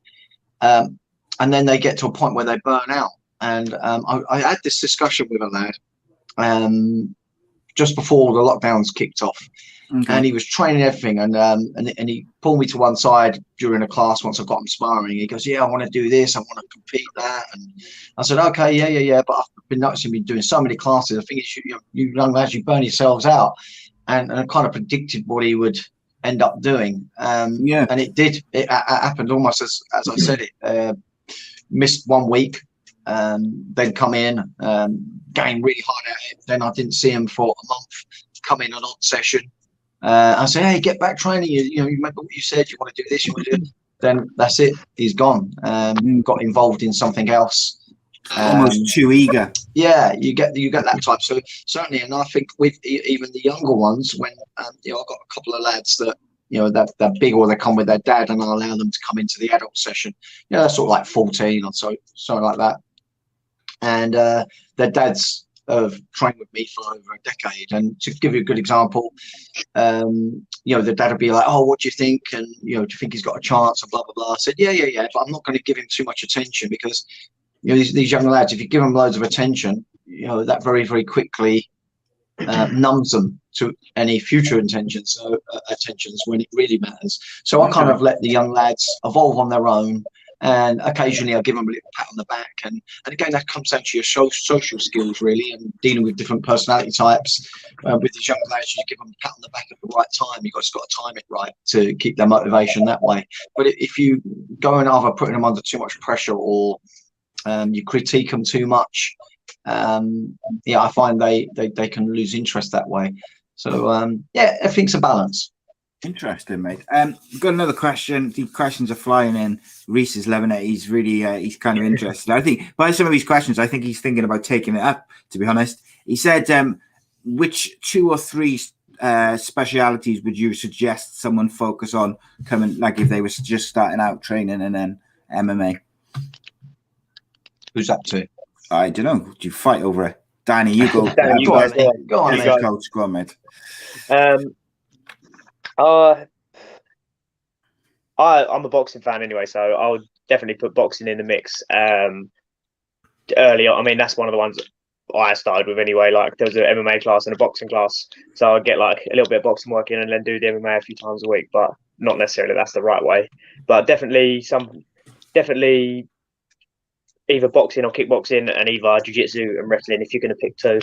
and then they get to a point where they burn out. And I had this discussion with a lad just before the lockdowns kicked off. Okay. And he was training everything, and he pulled me to one side during a class once I got him sparring. He goes, "Yeah, I want to do this, I want to compete that." And I said, "Okay, yeah, but I've been noticing you doing so many classes. I think you young lads, you burn yourselves out." And I kind of predicted what he would end up doing. And it did. It happened almost as I said it. Missed 1 week, then come in, gained really hard at it. Then I didn't see him for a month. Come in an odd session. I say, "Hey, get back training. You know, you remember what you said. You want to do this. You want to do." Then that's it. He's gone. Got involved in something else. Almost too eager. Yeah, you get that type. So certainly, and I think with even the younger ones, when you know, I've got a couple of lads that, you know, they're big, or they come with their dad, and I allow them to come into the adult session. You know, they're sort of like 14 or so, something like that. And their dads have trained with me for over a decade. And to give you a good example, you know, the dad would be like, "Oh, what do you think? And, you know, do you think he's got a chance?" And blah, blah, blah. I said, yeah, but I'm not going to give him too much attention, because, you know, these young lads, if you give them loads of attention, you know, that very, very quickly numbs them to any future attentions when it really matters. So I kind of let the young lads evolve on their own, and occasionally I give them a little pat on the back, and again, that comes down to your social skills really, and dealing with different personality types. With these young lads, you give them a pat on the back at the right time. You've just got to time it right to keep their motivation that way. But if you go and either putting them under too much pressure, or you critique them too much, I find they can lose interest that way. So everything's a balance. Interesting, mate. We've got another question. The questions are flying in. Reese is loving it. He's really he's kind of interested. I think by some of these questions, I think he's thinking about taking it up, to be honest. He said, which 2 or 3 specialities would you suggest someone focus on coming, like if they were just starting out training, and then MMA? Who's up to it? I don't know. Do you fight over it? Danny, you go. Danny, you Go on, guys, mate. Go on, As mate. a coach, go on, mate. I'm a boxing fan anyway, so I'll definitely put boxing in the mix. Earlier, I mean, that's one of the ones I started with anyway. Like, there was an MMA class and a boxing class, so I'd get like a little bit of boxing work in and then do the MMA a few times a week, but not necessarily that's the right way. But definitely either boxing or kickboxing, and either jiu-jitsu and wrestling if you're going to pick two,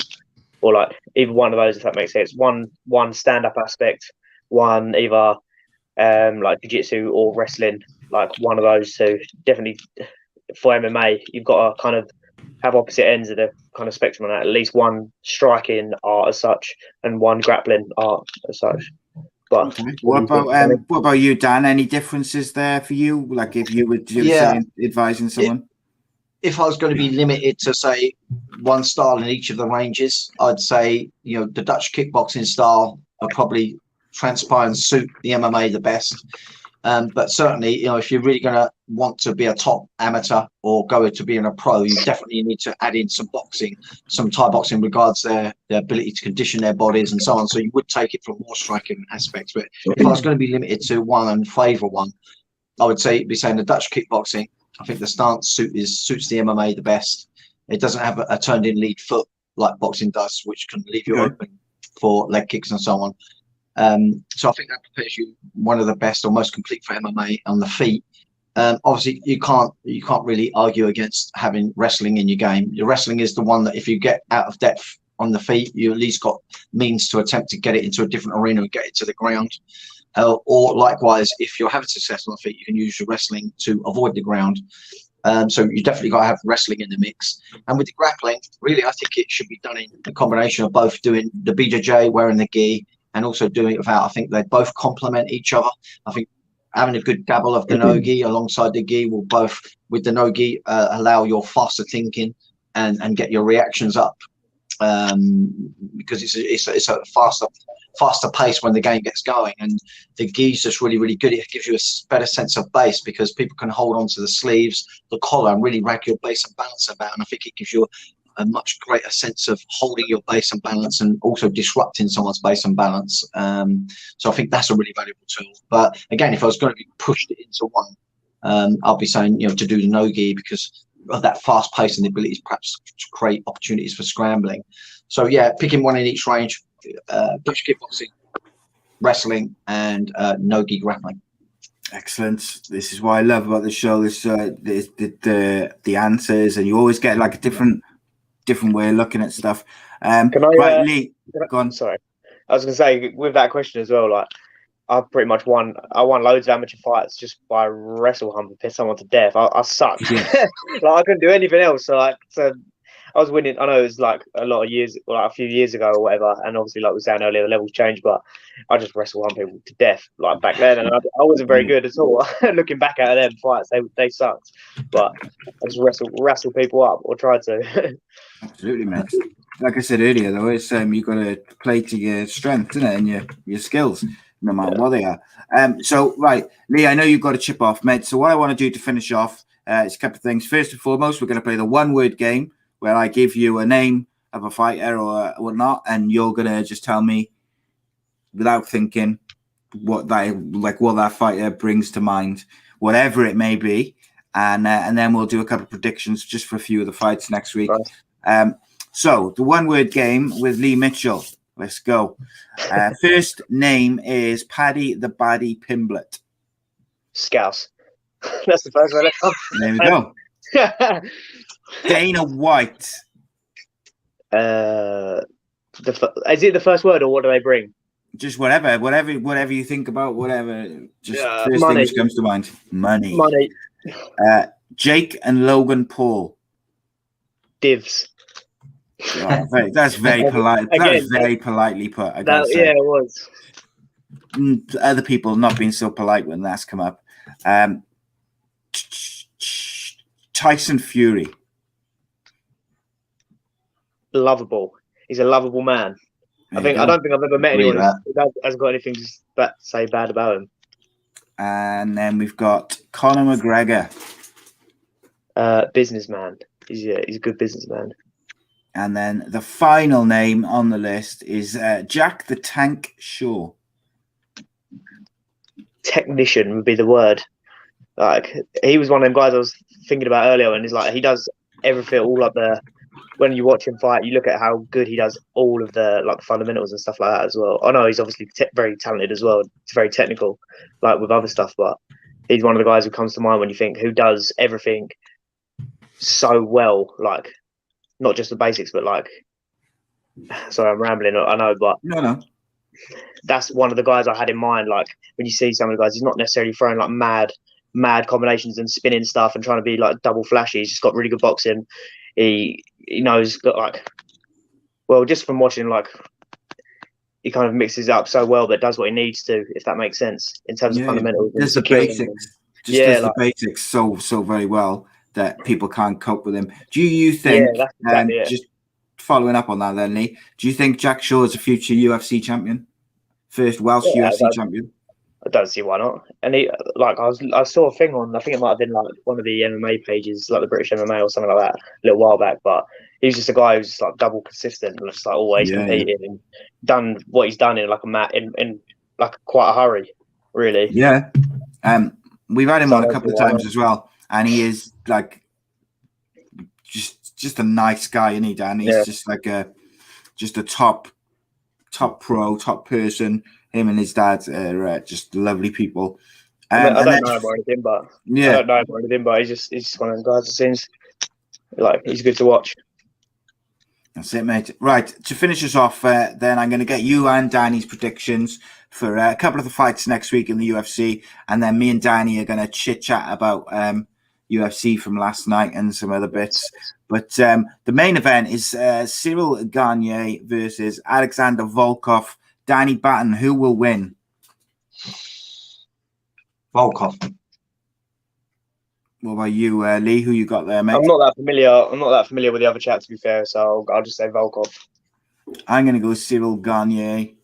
or like either one of those, if that makes sense. One stand-up aspect, one either like jiu-jitsu or wrestling, like one of those two. Definitely for MMA, you've got to kind of have opposite ends of the kind of spectrum on that. At least one striking art as such and one grappling art as such. But what about you, Dan? Any differences there for you? Like if you were advising someone? If I was going to be limited to say one style in each of the ranges, I'd say, you know, the Dutch kickboxing style would probably transpire and suit the MMA the best. But certainly, you know, if you're really going to want to be a top amateur or go to being a pro, you definitely need to add in some boxing, some Thai boxing regards their ability to condition their bodies and so on. So you would take it from more striking aspects. But if I was going to be limited to one and favour one, I would be saying the Dutch kickboxing. I think the stance suits the MMA the best. It doesn't have a turned-in lead foot like boxing does, which can leave you open for leg kicks and so on. So I think that prepares you one of the best or most complete for MMA on the feet. Obviously, you can't really argue against having wrestling in your game. Your wrestling is the one that if you get out of depth on the feet, you at least got means to attempt to get it into a different arena and get it to the ground. Or likewise, if you're having success on the feet, you can use your wrestling to avoid the ground. So you definitely got to have wrestling in the mix. And with the grappling, really, I think it should be done in a combination of both doing the BJJ, wearing the gi, and also doing it without. I think they both complement each other. I think having a good dabble of the no-gi alongside the gi will both, with the no-gi, allow your faster thinking and get your reactions up. Because it's a faster pace when the game gets going, and the gi is just really good. It gives you a better sense of base because people can hold on to the sleeves, the collar, and really rag your base and balance about. And I think it gives you a much greater sense of holding your base and balance and also disrupting someone's base and balance. So I think that's a really valuable tool. But again, if I was going to be pushed into one, I'll be saying, you know, to do the no-gi because of that fast pace and the ability perhaps to create opportunities for scrambling. So yeah, picking one in each range, Dutch kickboxing, wrestling, and no-gi grappling. Excellent. This is what I love about the show. This the answers, and you always get like a different way of looking at stuff. Right, Leigh, go on. Sorry, I was going to say with that question as well. Like, I pretty much won loads of amateur fights just by wrestle humping someone to death. I sucked. Like, I couldn't do anything else. So I was winning. I know it was like a few years ago or whatever. And obviously, like we were saying earlier, the levels changed. But I just wrestle humped people to death like back then, and I wasn't very good at all. Looking back at them fights, they sucked. But I just wrestle people up or tried to. Absolutely, man. Like I said earlier, though, it's you got to play to your strength, isn't it, and your skills, no matter what they are. So, right, Leigh, I know you've got a chip off, mate. So what I want to do to finish off is a couple of things. First and foremost, we're going to play the one-word game where I give you a name of a fighter or whatnot, and you're going to just tell me without thinking what that fighter brings to mind, whatever it may be. And then we'll do a couple of predictions just for a few of the fights next week. Right. So the one-word game with Leigh Mitchell. Let's go. First name is Paddy the Baddie Pimblett. Scouse. That's the first one. There we go. Dana White. Is it the first word or what do they bring? Just whatever you think about, whatever. Just first money. thing which comes to mind. Money. Jake and Logan Paul. Divs. Oh, that's very polite. That's very politely put. I gotta say. Yeah, it was. Other people not being so polite when that's come up. Tyson Fury. Lovable. He's a lovable man. I don't think I've ever met anyone who hasn't got anything to say bad about him. And then we've got Conor McGregor. Businessman. He's a good businessman. And then the final name on the list is Jack the Tank Shaw. Technician would be the word. Like, he was one of them guys I was thinking about earlier, and he's like, he does everything, all up there. When you watch him fight, you look at how good he does all of the like fundamentals and stuff like that as well. I know he's obviously very talented as well. It's very technical, like with other stuff, but he's one of the guys who comes to mind when you think who does everything so well, like not just the basics, but like, sorry, I'm rambling, I know, but No. That's one of the guys I had in mind. Like, when you see some of the guys, he's not necessarily throwing like mad combinations and spinning stuff and trying to be like double flashy. He's just got really good boxing. He knows that, like, well, just from watching, like, he kind of mixes it up so well, but does what he needs to, if that makes sense, in terms of fundamentals. Does the basics, does the basics so very well that people can't cope with him. Do you think? Yeah, that's exactly it. Just following up on that, then, Leigh, do you think Jack Shaw is a future UFC champion? First Welsh UFC champion? I don't see why not. And he, like, I saw a thing on, I think it might have been like one of the MMA pages, like the British MMA or something like that, a little while back. But he's just a guy who's just like double consistent, and just like always competing and done what he's done in like in like quite a hurry, really. Yeah. We've had him on a couple of times as well, and he is like just a nice guy, isn't he, Dan? He's just like a top pro, top person. Him and his dad are just lovely people. I don't know him or anything, but he's just one of them guys that seems like he's good to watch. That's it, mate. Right, to finish us off, then I'm going to get you and Danny's predictions for a couple of the fights next week in the UFC, and then me and Danny are going to chit-chat about UFC from last night and some other bits. But the main event is Cyril Gane versus Alexander Volkov. Danny Batten, who will win? Volkov. What about you, Leigh? Who you got there, mate? I'm not that familiar with the other chat, to be fair, so I'll just say Volkov. I'm going to go Cyril Gane.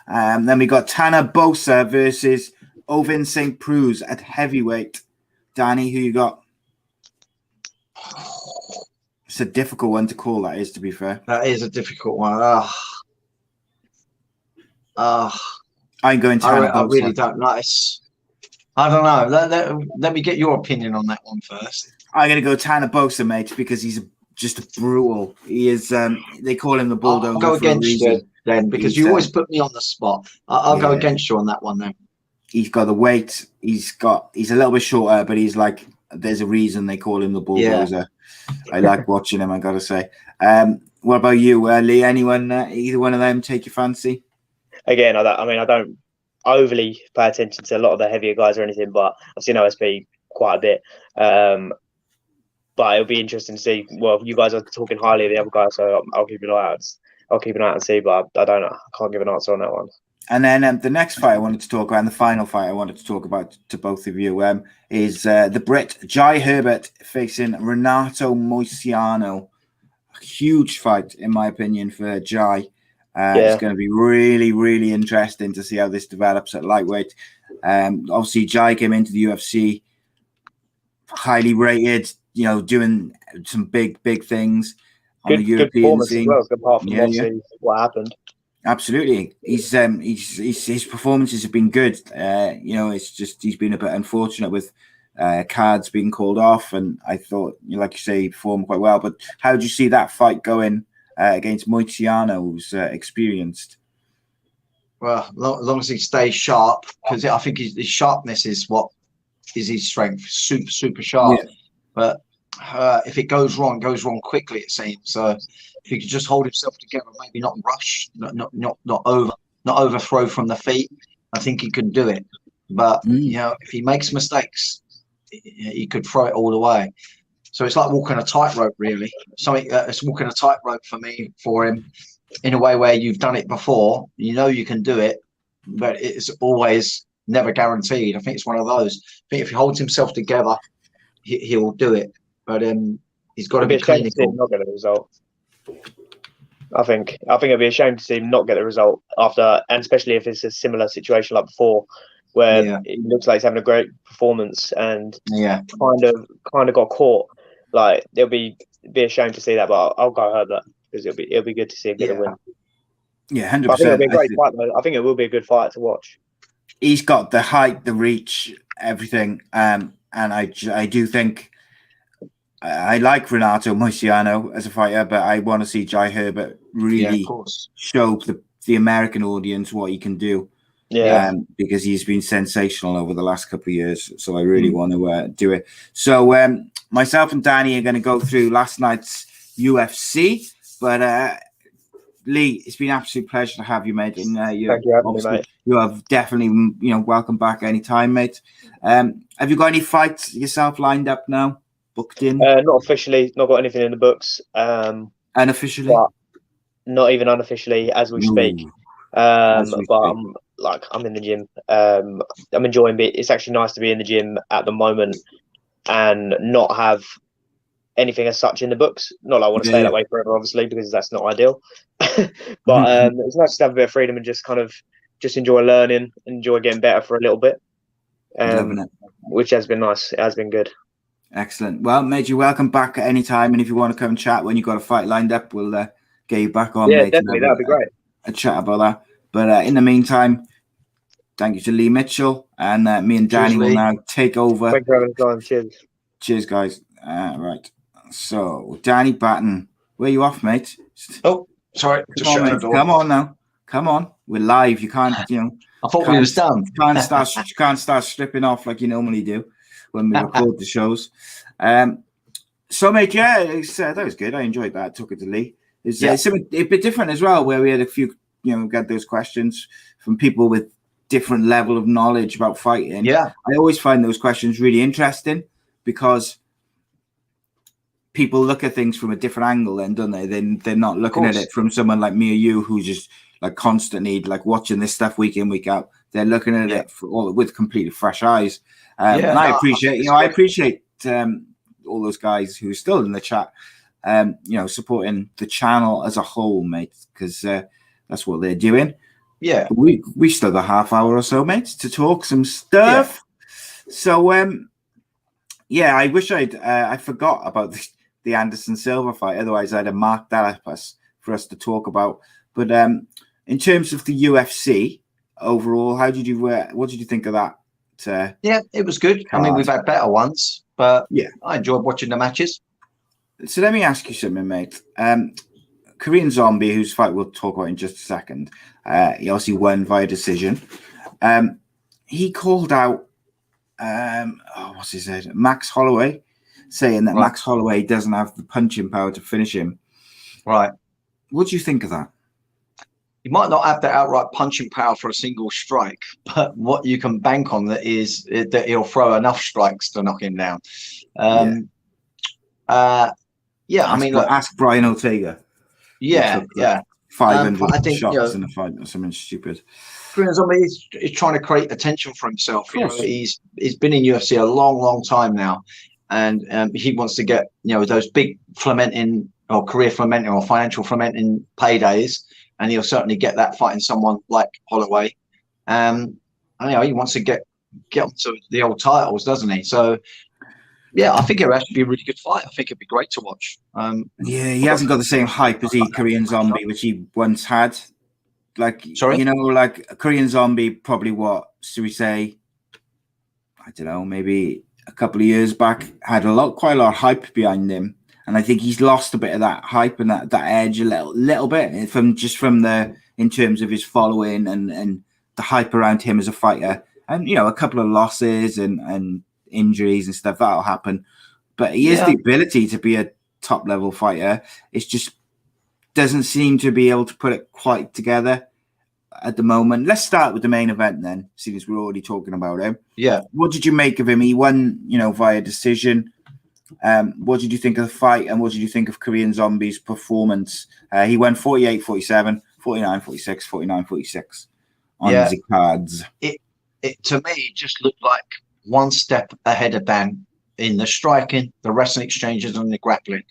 Then we got Tanner Bosa versus Ovin St. Preux at heavyweight. Danny, who you got? It's a difficult one to call, that is, to be fair. That is a difficult one. I'm going Tanner Bosa. I really don't know. I don't know. Let me get your opinion on that one first. I'm going to go Tanner Bosa, mate, because he's just a brutal. He is. They call him the Bulldozer. I'll go against you then, because you always put me on the spot. I'll go against you on that one then. He's got the weight. He's a little bit shorter, but he's like, there's a reason they call him the Bulldozer. Yeah. I like watching him, I got to say. What about you, Leigh? Anyone, either one of them take your fancy? Again, I don't overly pay attention to a lot of the heavier guys or anything, but I've seen OSP quite a bit. But it'll be interesting to see. Well, you guys are talking highly of the other guy, so I'll keep an eye out. I'll keep an eye out and see, but I don't know. I can't give an answer on that one. And then the next fight I wanted to talk about, and the final fight I wanted to talk about to both of you, is the Brit Jai Herbert facing Renato Moicano. A huge fight, in my opinion, for Jai. It's going to be really, really interesting to see how this develops at lightweight. Obviously, Jai came into the UFC highly rated, doing some big things on the European scene. Well, apart from what happened. Absolutely, his performances have been good. It's just he's been a bit unfortunate with cards being called off, and I thought, like you say, he performed quite well. But how do you see that fight going against Moicano, who's experienced? Well, as long as he stays sharp, because I think his sharpness is what is his strength. Super sharp. Yeah. But if it goes wrong quickly, it seems. So if he could just hold himself together, maybe not rush, not overthrow from the feet, I think he could do it. But if he makes mistakes, he could throw it all away. So it's like walking a tightrope, really. It's walking a tightrope for him, in a way where you've done it before. You can do it, but it's always never guaranteed. I think it's one of those. I think if he holds himself together, he'll do it. But he's got to be clinical. Not get the result. I think it'd be a shame to see him not get the result after, and especially if it's a similar situation like before, where it looks like he's having a great performance and kind of got caught. like it'll be a shame to see that, but I'll go Herbert because it'll be good to see him get a win. Yeah, 100%. But I think it'll be a great fight though. I think it will be a good fight to watch. He's got the height, the reach, everything, and I do think I like Renato Moicano as a fighter, but I want to see Jai Herbert really show the American audience what he can do. Yeah, because he's been sensational over the last couple of years. So I really want to do it. So myself and Danny are going to go through last night's UFC. But Leigh, it's been an absolute pleasure to have you, mate. And thank you for having me, mate. You have definitely, welcome back anytime, mate. Have you got any fights yourself lined up now? Booked in? Not officially. Not got anything in the books. Unofficially? But not even unofficially as we speak. But I'm in the gym. I'm enjoying it. It's actually nice to be in the gym at the moment and not have anything as such in the books. Not that I want to stay that way forever, obviously, because that's not ideal. But it's nice to have a bit of freedom and just kind of enjoy learning, enjoy getting better for a little bit. Which has been nice. It has been good. Excellent. Well, mate, you're welcome back at any time. And if you want to come and chat when you've got a fight lined up, we'll get you back on. Yeah, mate, definitely. That'd be great. A chat about that. But in the meantime, thank you to Leigh Mitchell, and me and Danny will now take over. Thank you for having us on. Cheers. Cheers, guys. Right. So, Danny Batten, where are you off, mate? Oh, sorry. Come on now. Come on. We're live. You can't, I thought we was done. You can't start stripping off like you normally do when we record the shows. So, mate, yeah, that was good. I enjoyed that. I took it to Leigh. It's something a bit different as well, where we had a few, got those questions from people with different level of knowledge about fighting. Yeah. I always find those questions really interesting because people look at things from a different angle then, don't they? They're not looking at it from someone like me or you who's just like constantly like watching this stuff week in, week out. They're looking at it with completely fresh eyes. And I appreciate all those guys who are still in the chat, supporting the channel as a whole, mate, because that's what they're doing. Yeah. We still got a half hour or so, mate, to talk some stuff. Yeah. So, I wish I forgot about the Anderson Silva fight. Otherwise, I'd have marked that up for us to talk about. But in terms of the UFC overall, what did you think of that? It was good. Card? I mean, we've had better ones, but I enjoyed watching the matches. So let me ask you something, mate. Korean Zombie, whose fight we'll talk about in just a second, he obviously won via decision. He called out, what's his name? Max Holloway, saying that Max Holloway doesn't have the punching power to finish him. Right. What do you think of that? He might not have the outright punching power for a single strike, but what you can bank on that is that he'll throw enough strikes to knock him down. Ask Brian Ortega. 500 shots in a fight or something stupid. Korean Zombie is trying to create attention for himself. He's been in UFC a long time now, and he wants to get those big fomenting or career fomenting or financial fomenting paydays, and he'll certainly get that fighting someone like Holloway. He wants to get onto the old titles, doesn't he? So. Yeah, I think it would actually be a really good fight. I think it'd be great to watch. He hasn't got the same hype as Korean Zombie, which he once had. Korean Zombie, probably what should we say? I don't know, maybe a couple of years back, had quite a lot of hype behind him, and I think he's lost a bit of that hype and that edge a little bit in terms of his following and the hype around him as a fighter, and a couple of losses and injuries and stuff that'll happen, but he has the ability to be a top level fighter. It just doesn't seem to be able to put it quite together at the moment. Let's start with the main event then, seeing as we're already talking about him. What did you make of him? He won via decision. What did you think of the fight, and what did you think of Korean Zombie's performance? He won 48-47, 49-46, 49-46 on the cards. It to me just looked like one step ahead of Dan in the striking, the wrestling exchanges, and the grappling.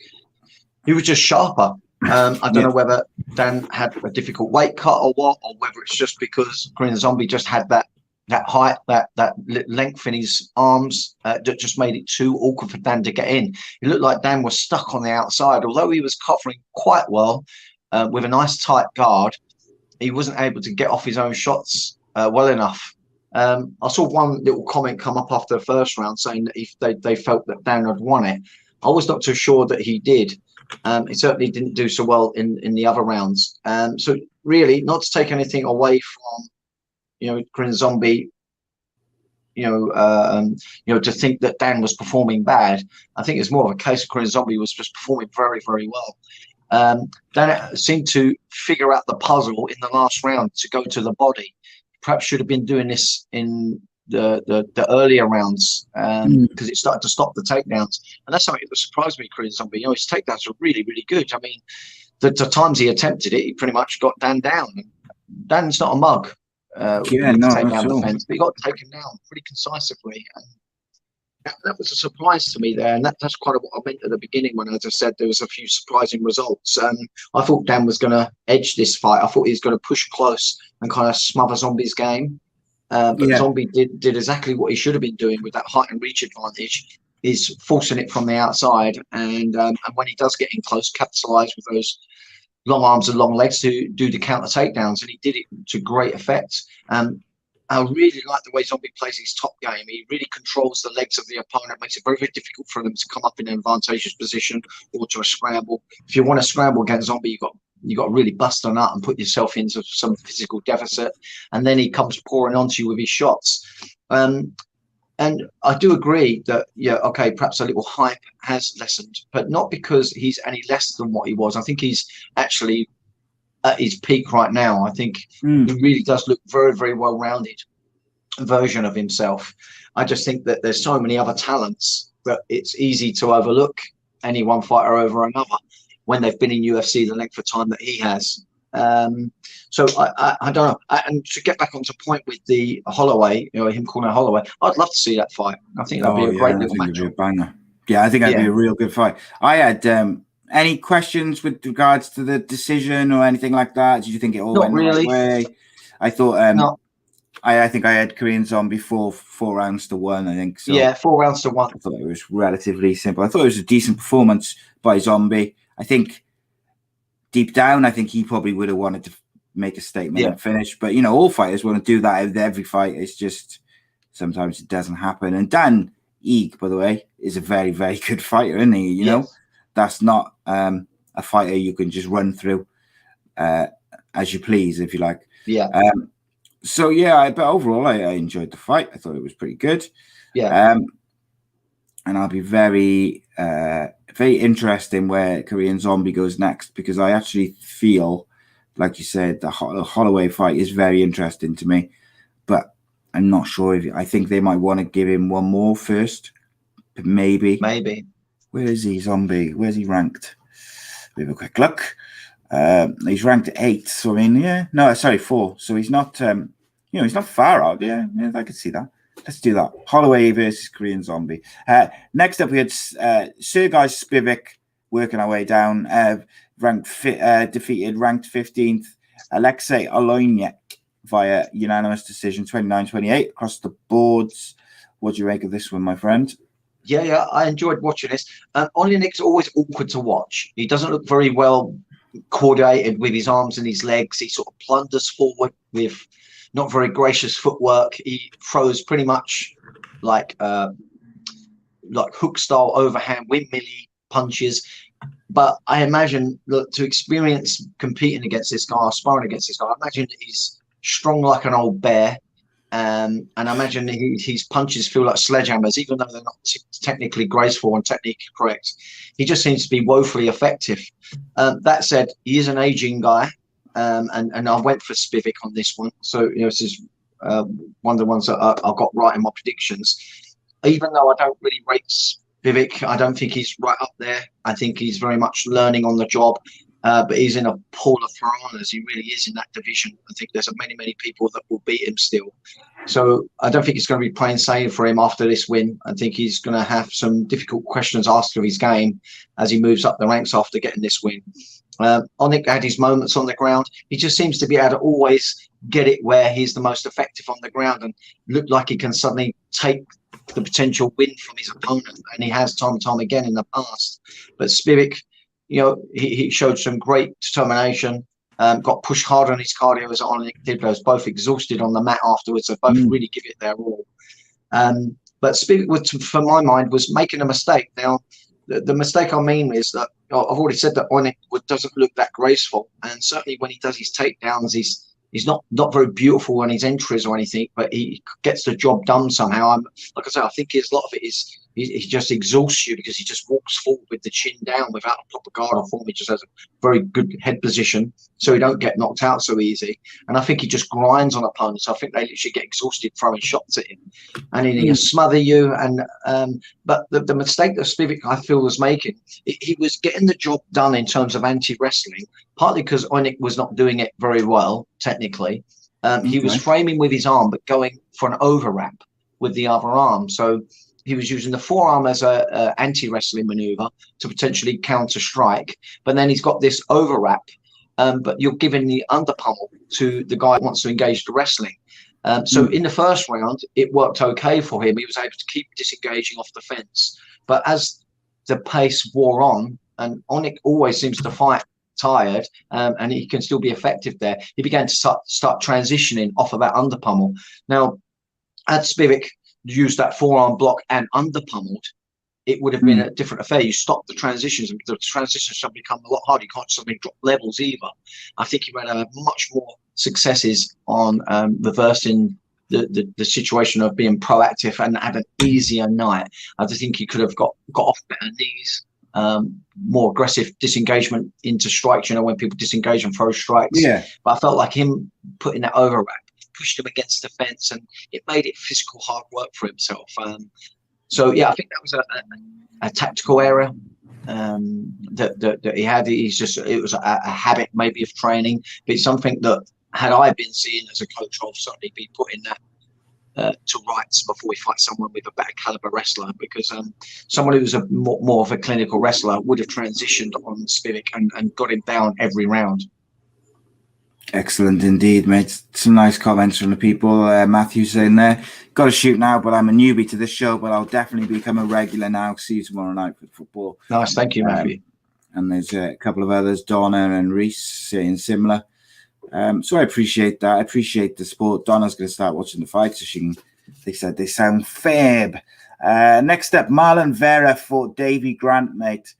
He was just sharper. I don't know whether Dan had a difficult weight cut or what, or whether it's just because Korean Zombie just had that that height, that length in his arms, that just made it too awkward for Dan to get in. It looked like Dan was stuck on the outside, although he was covering quite well with a nice tight guard. He wasn't able to get off his own shots well enough. I saw one little comment come up after the first round saying that if they felt that Dan had won it. I was not too sure that he did. He certainly didn't do so well in the other rounds. So really, not to take anything away from, Korean Zombie, to think that Dan was performing bad. I think it's more of a case of Korean Zombie was just performing very, very well. Dan seemed to figure out the puzzle in the last round to go to the body. Perhaps should have been doing this in the earlier rounds because it started to stop the takedowns, and that's something that surprised me. Korean Zombie, his takedowns were really, really good. I mean, the times he attempted it, he pretty much got Dan down. Dan's not a mug. Takedown defense, but he got taken down pretty concisely, and that was a surprise to me there. And that's kind of what I meant at the beginning when I just said there was a few surprising results. I thought Dan was going to edge this fight. I thought he was going to push close and kind of smother Zombie's game. But Zombie did exactly what he should have been doing with that height and reach advantage, is forcing it from the outside. And when he does get in close, capitalise with those long arms and long legs to do the counter takedowns. And he did it to great effect. I really like the way Zombie plays his top game. He really controls the legs of the opponent, makes it very, very difficult for them to come up in an advantageous position or to a scramble. If you want to scramble against Zombie, you've got to really bust on that and put yourself into some physical deficit. And then he comes pouring onto you with his shots. And I do agree that, perhaps a little hype has lessened, but not because he's any less than what he was. I think he's actually at his peak right now. I think he really does look very, very well-rounded version of himself. I just think that there's so many other talents that it's easy to overlook any one fighter over another when they've been in UFC the length of time that he has. So I don't know. And to get back onto point with the Holloway, him calling Holloway, I'd love to see that fight. I think that'd be a great little match. Yeah, I think that'd be a real good fight. I had any questions with regards to the decision or anything like that? Did you think it all went the right way? I thought no. I think I had Korean Zombie 4 rounds to 1, I think. So yeah, 4 rounds to 1. I thought it was relatively simple. I thought it was a decent performance by Zombie. I think deep down, I think he probably would have wanted to make a statement and finish. But, all fighters want to do that with every fight. It's just sometimes it doesn't happen. And Dan Ige, by the way, is a very, very good fighter, isn't he? You know, that's not a fighter you can just run through as you please, if you like. Yeah. But overall, I enjoyed the fight. I thought it was pretty good. Yeah. And I'll be very, very interesting where Korean Zombie goes next, because I actually feel, like you said, the Holloway fight is very interesting to me. But I'm not sure I think they might want to give him one more first. Maybe. Where is he, Zombie? Where's he ranked? We have a quick look. He's ranked 8. So I mean, 4. So he's not, he's not far out. Yeah, I could see that. Let's do that. Holloway versus Korean Zombie. Next up, we had Sergei Spivak working our way down. Defeated ranked 15th Alexei Oleinik via unanimous decision, 29-28 across the boards. What do you make of this one, my friend? Yeah, I enjoyed watching this. Oleinik's always awkward to watch. He doesn't look very well coordinated with his arms and his legs. He sort of plunders forward with not very gracious footwork. He throws pretty much like hook style overhand windmilly punches. But I imagine that to experience competing against this guy, sparring against this guy, I imagine that he's strong like an old bear. And I imagine his punches feel like sledgehammers, even though they're not technically graceful and technically correct. He just seems to be woefully effective. That said, he is an aging guy. And I went for Spivak on this one. So, this is one of the ones that I got right in my predictions. Even though I don't really rate Spivak, I don't think he's right up there. I think he's very much learning on the job. But he's in a pool of piranhas. He really is in that division. I think there's many, many people that will beat him still. So I don't think it's going to be plain sailing for him after this win. I think he's going to have some difficult questions asked of his game as he moves up the ranks after getting this win. Onik had his moments on the ground. He just seems to be able to always get it where he's the most effective on the ground and look like he can suddenly take the potential win from his opponent. And he has time and time again in the past. But Spivak, he showed some great determination. Got pushed hard on his cardio as Onik did. They was both exhausted on the mat afterwards. They both really give it their all. But Spivak, for my mind, was making a mistake. Now, the mistake I mean is that I've already said that Onik doesn't look that graceful, and certainly when he does his takedowns, he's not very beautiful on his entries or anything, but he gets the job done somehow. Like I say, I think a lot of it is he just exhausts you because he just walks forward with the chin down without a proper guard or form. He just has a very good head position, so he don't get knocked out so easy. And I think he just grinds on opponents. I think they literally get exhausted throwing shots at him, and then he'll smother you. And but the mistake that Spivak, I feel, was making, he was getting the job done in terms of anti-wrestling, partly because Onik was not doing it very well technically. He was framing with his arm, but going for an overwrap with the other arm. So he was using the forearm as a anti-wrestling maneuver to potentially counter strike. But then he's got this overwrap, but you're giving the underpummel to the guy who wants to engage the wrestling. So in the first round, it worked okay for him. He was able to keep disengaging off the fence. But as the pace wore on, and Onik always seems to fight tired, and he can still be effective there, he began to start transitioning off of that underpummel. Now, had Spivak used that forearm block and underpummeled, it would have been a different affair. You stop the transitions, and the transitions suddenly become a lot harder. You can't suddenly drop levels either. I think he would have much more successes on reversing the situation of being proactive and have an easier night. I just think he could have got off better knees, more aggressive disengagement into strikes, when people disengage and throw strikes. Yeah. But I felt like him putting that overwrap pushed him against the fence, and it made it physical hard work for himself. So yeah, I think that was a tactical error that he had. It was a habit maybe of training, but it's something that had I been seen as a coach, I'll certainly be putting that to rights before we fight someone with a better caliber wrestler, because someone who was a more of a clinical wrestler would have transitioned on Spivak and got him down every round. Excellent indeed, mate. Some nice comments from the people. Matthew's saying there, got to shoot now, but I'm a newbie to this show, but I'll definitely become a regular now. See you tomorrow night for football. Nice, thank you, Matthew. And there's a couple of others, Donna and Reese, saying similar. So I appreciate that. I appreciate the support. Donna's going to start watching the fight, so they said they sound fab. Next up, Marlon Vera fought Davy Grant, mate.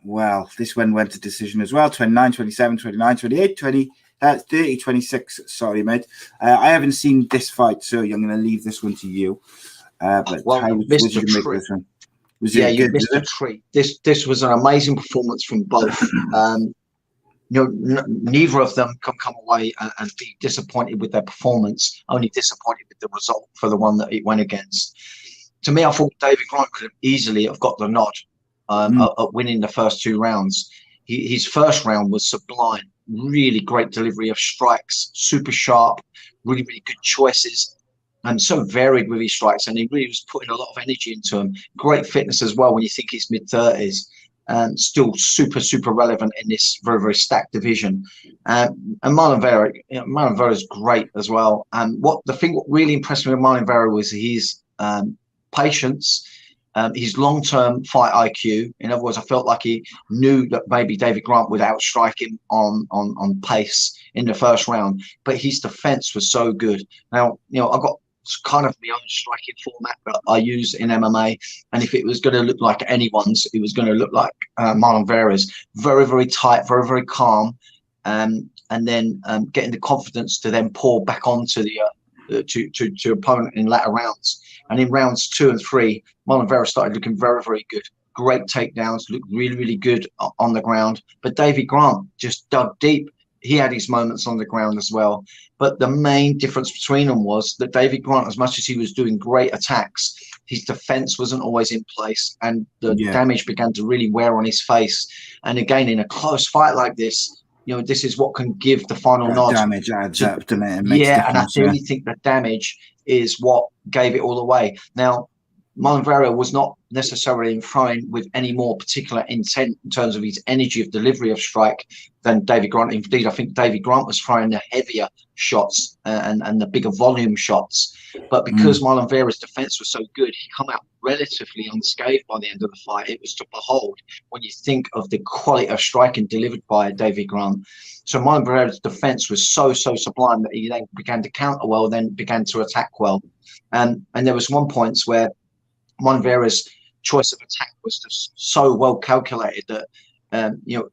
Well, this one went to decision as well. 29, 27, 29, 28, 30, 26. Sorry, mate. I haven't seen this fight, so I'm going to leave this one to you. But well, how did you make this one? You missed a treat. This was an amazing performance from both. Neither of them can come away and be disappointed with their performance, only disappointed with the result for the one that it went against. To me, I thought David Grant could have easily have got the nod at winning the first two rounds. His first round was sublime. Really great delivery of strikes, super sharp, really, really good choices, and so varied with his strikes. And he really was putting a lot of energy into them. Great fitness as well when you think he's mid-30s. And still super, super relevant in this very, very stacked division. And Marlon Vera is great as well. And what really impressed me with Marlon Vera was his patience, his long-term fight IQ. In other words, I felt like he knew that maybe David Grant would outstrike him on pace in the first round, but his defense was so good. Now, I've got kind of my own striking format that I use in MMA, and if it was going to look like anyone's, it was going to look like Marlon Vera's. Very, very tight, very, very calm, and then getting the confidence to then pour back onto the to opponent in latter rounds. And in rounds 2 and 3, Marlon Vera started looking very, very good. Great takedowns, looked really, really good on the ground. But David Grant just dug deep. He had his moments on the ground as well. But the main difference between them was that David Grant, as much as he was doing great attacks, his defense wasn't always in place, and the damage began to really wear on his face. And again, in a close fight like this, this is what can give the final nod. Damage adds up, doesn't it? And I really think the damage is what gave it all away. Now, Marlon Vera was not necessarily throwing with any more particular intent in terms of his energy of delivery of strike than David Grant. Indeed, I think David Grant was throwing the heavier shots and the bigger volume shots. But because Marlon Vera's defense was so good, he come out relatively unscathed by the end of the fight. It was to behold when you think of the quality of striking delivered by David Grant. So Marlon Vera's defense was so sublime that he then began to counter well, then began to attack well. And there was one point where Marlon Vera's choice of attack was just so well calculated that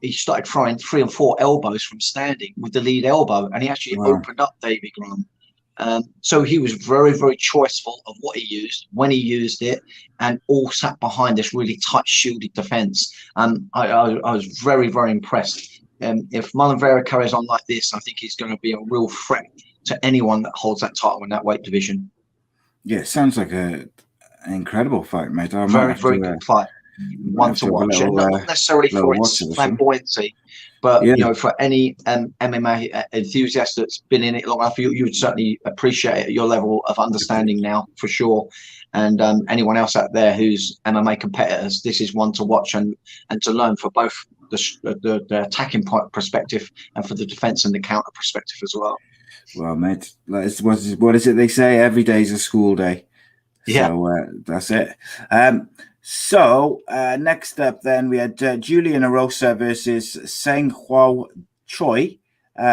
he started throwing 3 and 4 elbows from standing with the lead elbow, and he actually opened up David Grant. So he was very, very choiceful of what he used, when he used it, and all sat behind this really tight shielded defense. I was very, very impressed. If Marlon Vera carries on like this, I think he's going to be a real threat to anyone that holds that title in that weight division. Yeah, it sounds like an incredible fight, mate. Very good fight. One to watch. Not necessarily for its flamboyancy, but for any MMA enthusiast that's been in it long enough, you would certainly appreciate your level of understanding now, for sure. And anyone else out there who's MMA competitors, this is one to watch and to learn for both the attacking perspective and for the defense and the counter perspective as well. Well, mate, what is it they say? Every day's a school day. Yeah. So that's it. So next up, then we had Julian Erosa versus Seung-Woo Choi,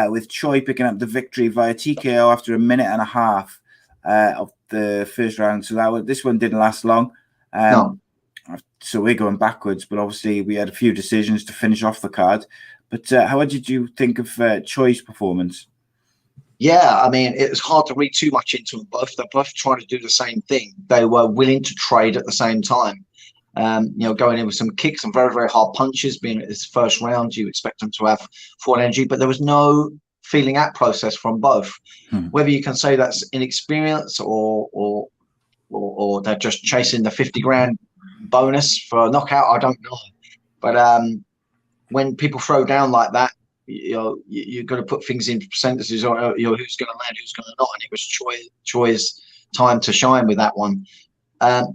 with Choi picking up the victory via TKO after a minute and a half of the first round. So this one didn't last long. No. So we're going backwards, but obviously we had a few decisions to finish off the card. But how did you think of Choi's performance? Yeah, I mean, it was hard to read too much into them both. They're both trying to do the same thing. They were willing to trade at the same time. Going in with some kicks and very, very hard punches. Being at this first round, you expect them to have full energy, but there was no feeling out process from both. Whether you can say that's inexperience or they're just chasing the 50 grand bonus for a knockout, I don't know. But when people throw down like that, you're going to put things in percentages on who's going to land, who's going to not, and it was Choi's time to shine with that one.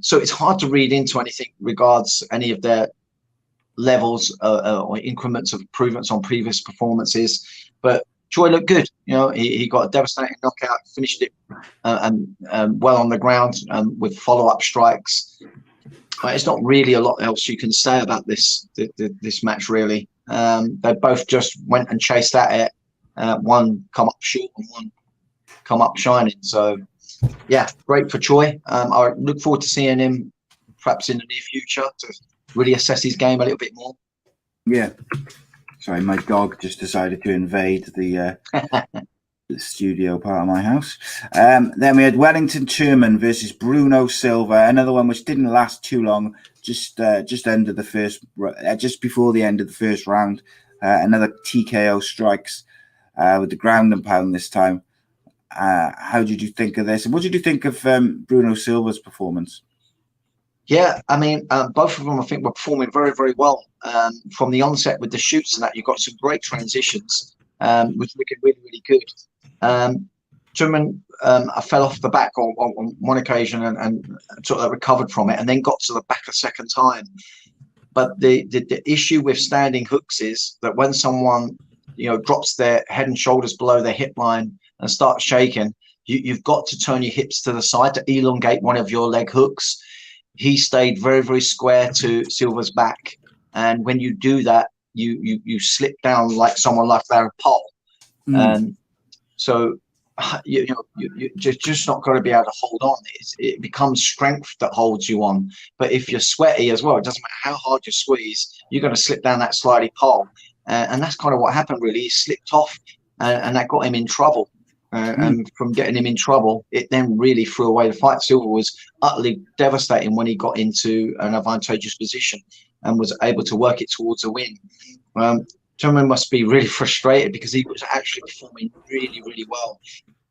So it's hard to read into anything regards any of their levels or increments of improvements on previous performances. But Choi looked good. He got a devastating knockout, finished it well on the ground with follow-up strikes. It's not really a lot else you can say about this match, really. They both just went and chased at it. One come up short and one come up shining. So, yeah, great for Choi. I look forward to seeing him perhaps in the near future to really assess his game a little bit more. Yeah. Sorry, my dog just decided to invade the studio part of my house. Then we had Wellington Sherman versus Bruno Silva, another one which didn't last too long, just before the end of the first round. Another TKO strikes with the ground and pound this time. How did you think of this? And what did you think of Bruno Silva's performance? Yeah, I mean, both of them, I think, were performing very, very well from the onset with the shoots and that. You got some great transitions, which were really, really good. Sherman, I fell off the back on one occasion and sort of recovered from it, and then got to the back a second time. But the issue with standing hooks is that when someone drops their head and shoulders below their hip line and starts shaking, you've got to turn your hips to the side to elongate one of your leg hooks. He stayed very, very square to Silva's back, and when you do that, you slip down like someone like Larry Pole. So you're just not going to be able to hold on. It becomes strength that holds you on. But if you're sweaty as well, it doesn't matter how hard you squeeze, you're going to slip down that slidey pole. And that's kind of what happened, really. He slipped off, and that got him in trouble. And from getting him in trouble, it then really threw away the fight. Silva was utterly devastating when he got into an advantageous position and was able to work it towards a win. Sherman must be really frustrated because he was actually performing really, really well.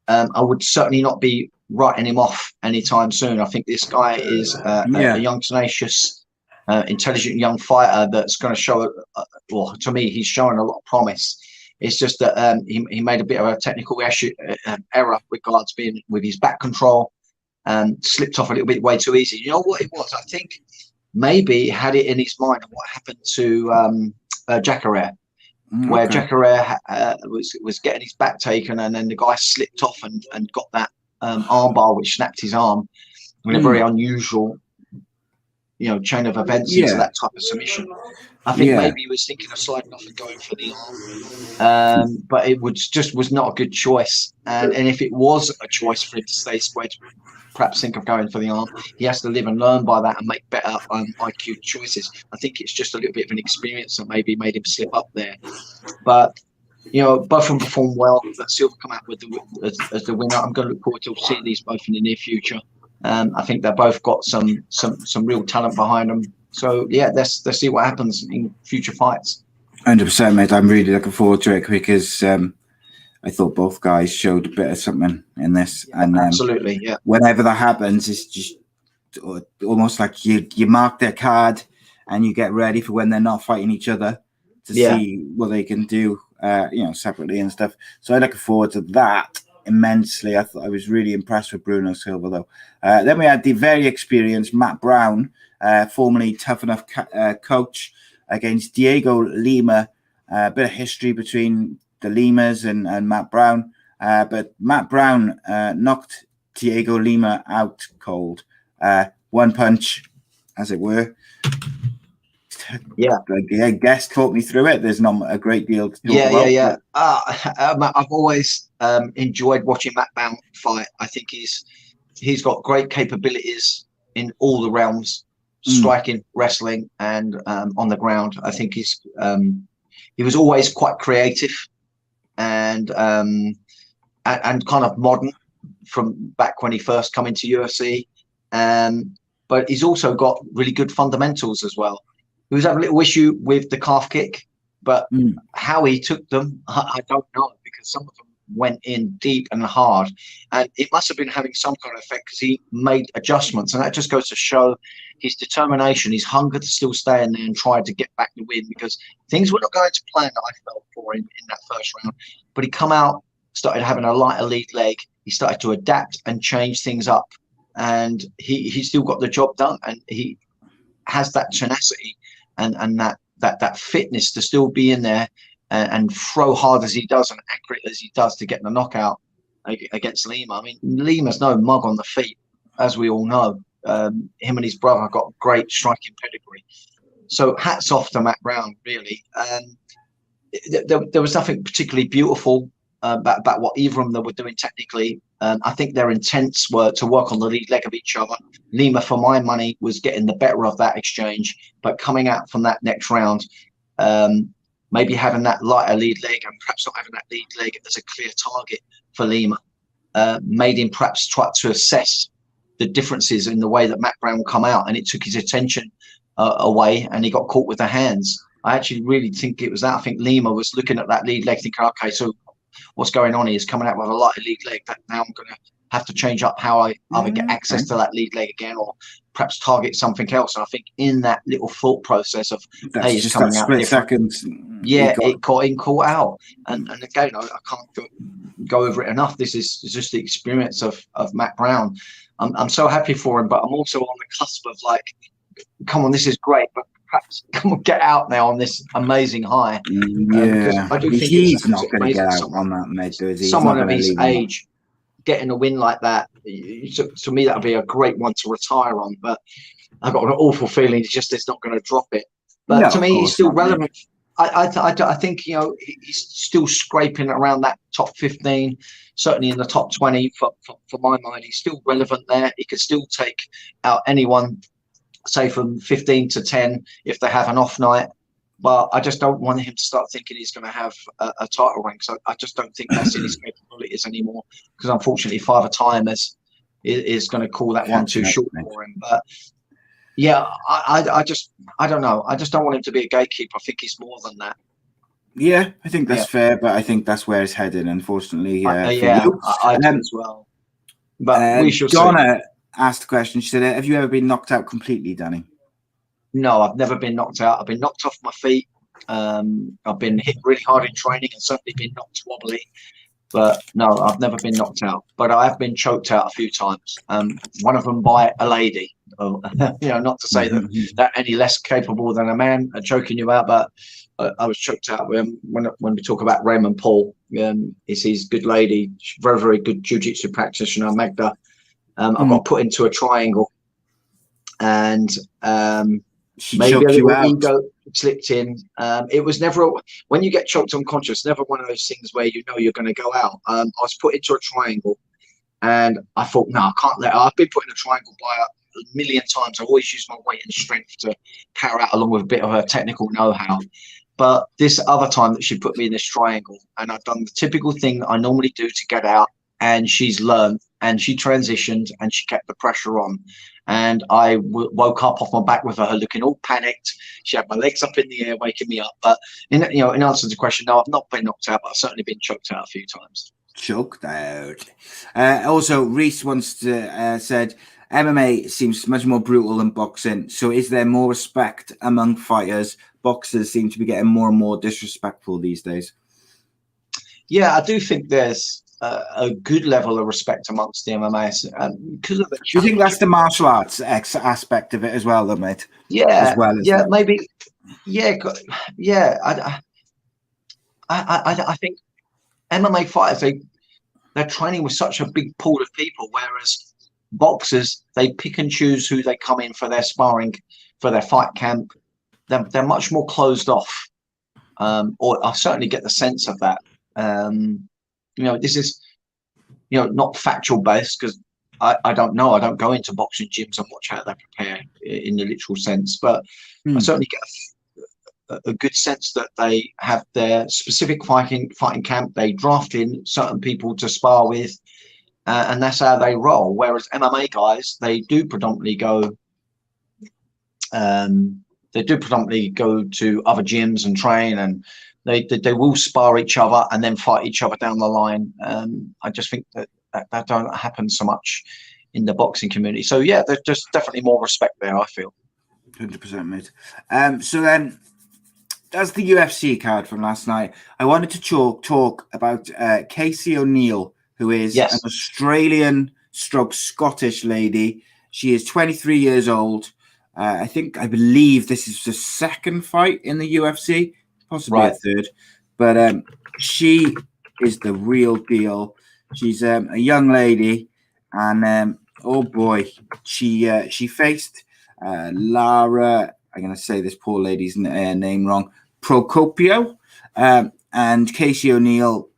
I would certainly not be writing him off anytime soon. I think this guy is a young, tenacious, intelligent young fighter that's going to show, well, to me, he's showing a lot of promise. It's just that he made a bit of a technical error regards being with his back control slipped off a little bit way too easy. You know what it was? I think maybe he had it in his mind of what happened to Jacare, where Jacare was getting his back taken, and then the guy slipped off and got that armbar, which snapped his arm in a very unusual, chain of events into that type of submission. I think maybe he was thinking of sliding off and going for the arm, but it was not a good choice. And if it was a choice for him to stay squared, perhaps think of going for the arm. He has to live and learn by that and make better IQ choices. I think it's just a little bit of an experience that maybe made him slip up there. But both of them performed well. That SILVA come out with as the winner. I'm going to look forward to seeing these both in the near future. I think they've both got some real talent behind them. So let's see what happens in future fights. 100%, mate. I'm really looking forward to it because I thought both guys showed a bit of something in this, and absolutely, whenever that happens, it's just almost like you mark their card and you get ready for when they're not fighting each other to see what they can do, separately and stuff. So I'm looking forward to that immensely. I was really impressed with Bruno Silva, though. Then we had the very experienced Matt Brown, formerly Tough Enough coach, against Diego Lima. A bit of history between the Limas and Matt Brown, but Matt Brown knocked Diego Lima out cold. One punch, as it were. I guess talk me through it. There's not a great deal to talk about. I've always enjoyed watching Matt Brown fight. I think he's got great capabilities in all the realms, striking, wrestling, and on the ground. I think he was always quite creative and kind of modern from back when he first come into UFC. But he's also got really good fundamentals as well. He was having a little issue with the calf kick, but how he took them, I don't know, because some of them went in deep and hard, and it must have been having some kind of effect because he made adjustments, and that just goes to show his determination, his hunger to still stay in there and try to get back the win, because things were not going to plan, I felt, for him in that first round. But he come out, started having a lighter lead leg, he started to adapt and change things up, and he still got the job done, and he has that tenacity and that fitness to still be in there and throw hard as he does and accurate as he does to get the knockout against Lima. I mean, Lima's no mug on the feet, as we all know. Him and his brother got great striking pedigree. So hats off to Matt Brown, really. There was nothing particularly beautiful about what either of them were doing technically. I think their intents were to work on the lead leg of each other. Lima, for my money, was getting the better of that exchange, but coming out from that next round, maybe having that lighter lead leg and perhaps not having that lead leg as a clear target for Lima, made him perhaps try to assess the differences in the way that Matt Brown come out, and it took his attention away, and he got caught with the hands. I actually really think it was that. I think Lima was looking at that lead leg thinking, okay, so what's going on here is coming out with a lighter lead leg, that now I'm going to have to change up how I either get access to that lead leg again or perhaps target something else. And I think in that little thought process of, that's hey, it's coming out different. Seconds. Yeah, it got him caught out. And again, I can't go over it enough. This is just the experience of Matt Brown. I'm so happy for him, but I'm also on the cusp of like, come on, this is great, but perhaps come on, get out now on this amazing high. I do think he's not going to get out on that, mate. Someone of his age getting a win like that, to me, that would be a great one to retire on. But I've got an awful feeling it's not going to drop it. But no, to me, he's still relevant. I think he's still scraping around that top 15, certainly in the top 20 for my mind. He's still relevant there. He could still take out anyone, say from 15 to 10 if they have an off night. But I just don't want him to start thinking he's going to have a title rank. So I just don't think that's in his capabilities anymore, because unfortunately Father Time is going to call that one too short for him. But yeah, I don't know. I just don't want him to be a gatekeeper. I think he's more than that. Yeah, I think that's fair, but I think that's where it's headed, unfortunately. I do as well. But we shall Donna asked the question. She said, have you ever been knocked out completely, Danny? No, I've never been knocked out. I've been knocked off my feet. I've been hit really hard in training and certainly been knocked wobbly. But no, I've never been knocked out. But I have been choked out a few times. One of them by a lady. Not to say that they're any less capable than a man choking you out, but I was choked out when we talk about Raymond Paul. Is his good lady, very, very good jiu-jitsu practitioner, Magda. I got put into a triangle, and She maybe a choked you little out. ego slipped in. It was never, when you get choked unconscious, never one of those things where you know you're going to go out. I was put into a triangle, and I thought, no, I can't let. I've been put in a triangle by a million times. I always use my weight and strength to power out, along with a bit of her technical know-how. But this other time that she put me in this triangle, and I've done the typical thing that I normally do to get out, and she's learned, and she transitioned, and she kept the pressure on. And I woke up off my back with her looking all panicked. She had my legs up in the air, waking me up. But in answer to the question, no, I've not been knocked out, but I've certainly been choked out a few times. Choked out. Also, Reese wants to said MMA seems much more brutal than boxing. So, is there more respect among fighters? Boxers seem to be getting more and more disrespectful these days. Yeah, I do think there's a good level of respect amongst the MMA because of the. Do you think that's the martial arts aspect of it as well, though, mate? Yeah, as well as yeah, that. maybe. Yeah, yeah. I think MMA fighters they're training with such a big pool of people, whereas boxers they pick and choose who they come in for their sparring, for their fight camp. They're much more closed off, or I certainly get the sense of that. This is, not factual based because I don't know. I don't go into boxing gyms and watch how they prepare in the literal sense, but I certainly get a good sense that they have their specific fighting camp. They draft in certain people to spar with, and that's how they roll. Whereas MMA guys, they do predominantly go to other gyms and train, and they will spar each other and then fight each other down the line. I just think that don't happen so much in the boxing community. So yeah, there's just definitely more respect there, I feel. 100%, mate. So then, that's the UFC card from last night. I wanted to talk about Casey O'Neill, who is an Australian stroke Scottish lady. She is 23 years old. I believe this is the second fight in the UFC, possibly a third. But she is the real deal. She's a young lady, and oh boy, she faced Lara. I'm going to say this poor lady's name wrong. Procopio, and Casey O'Neill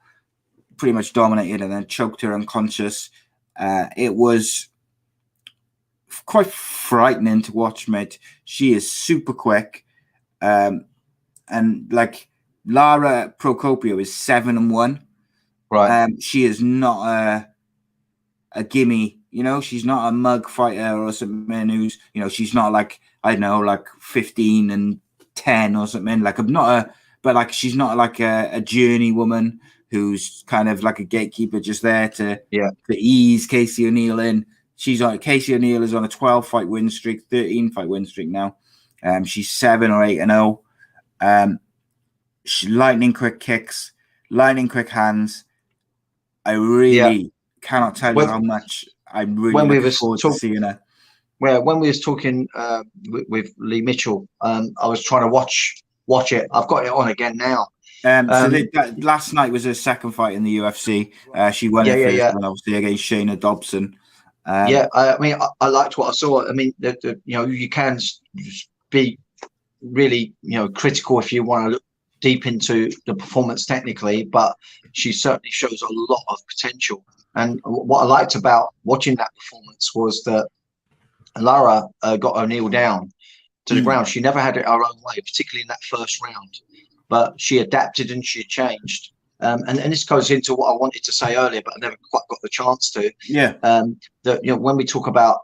pretty much dominated and then choked her unconscious. It was quite frightening to watch, mate. She is super quick, and like Lara Procopio is 7-1. Right. She is not a gimme. She's not a mug fighter or something who's, she's not like, I don't know, like 15-10 or something. Like she's not like a journey woman who's kind of like a gatekeeper just there to ease Casey O'Neill in. Casey O'Neill is on a 12-fight win streak, 13-fight win streak now. She's 7 or 8-0. She lightning quick kicks, lightning quick hands. I really cannot tell you how much I'm really looking forward to seeing her. Well, when we was talking with Leigh Mitchell, I was trying to watch it. I've got it on again now. Last night was her second fight in the UFC. She won her first one, obviously, against Shayna Dobson. I liked what I saw. I mean, you can be really, critical if you want to look deep into the performance technically, but she certainly shows a lot of potential. And what I liked about watching that performance was that Lara got O'Neill down to the ground. She never had it her own way, particularly in that first round. But she adapted and she changed. And this goes into what I wanted to say earlier, but I never quite got the chance to. Yeah. That when we talk about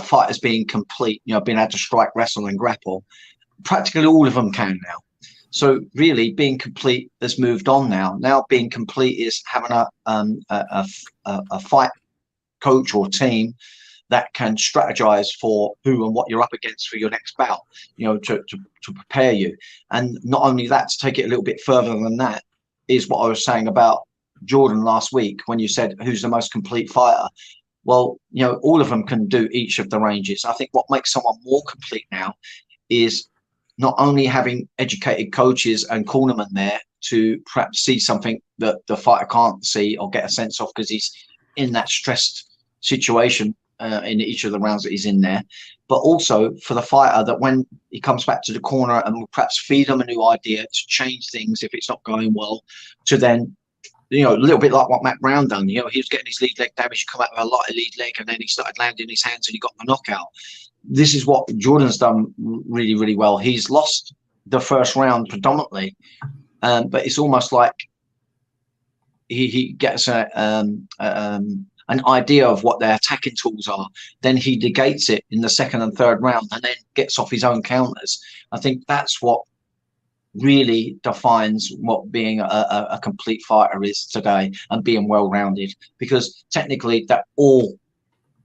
fighters being complete, being able to strike, wrestle, and grapple, practically all of them can now. So really, being complete has moved on now. Now being complete is having a fight coach or team that can strategize for who and what you're up against for your next bout, to prepare you. And not only that, to take it a little bit further than that, is what I was saying about Jordan last week when you said who's the most complete fighter. Well, all of them can do each of the ranges. I think what makes someone more complete now is not only having educated coaches and cornermen there to perhaps see something that the fighter can't see or get a sense of because he's in that stressed situation in each of the rounds that he's in there, but also for the fighter that when he comes back to the corner and will perhaps feed them a new idea to change things if it's not going well, to then, a little bit like what Matt Brown done. He was getting his lead leg damage, come out with a lighter lead leg, and then he started landing his hands and he got the knockout. This is what Jordan's done really, really well. He's lost the first round predominantly, but it's almost like he gets an idea of what their attacking tools are. Then he negates it in the second and third round and then gets off his own counters. I think that's what really defines what being a complete fighter is today and being well-rounded, because technically they're all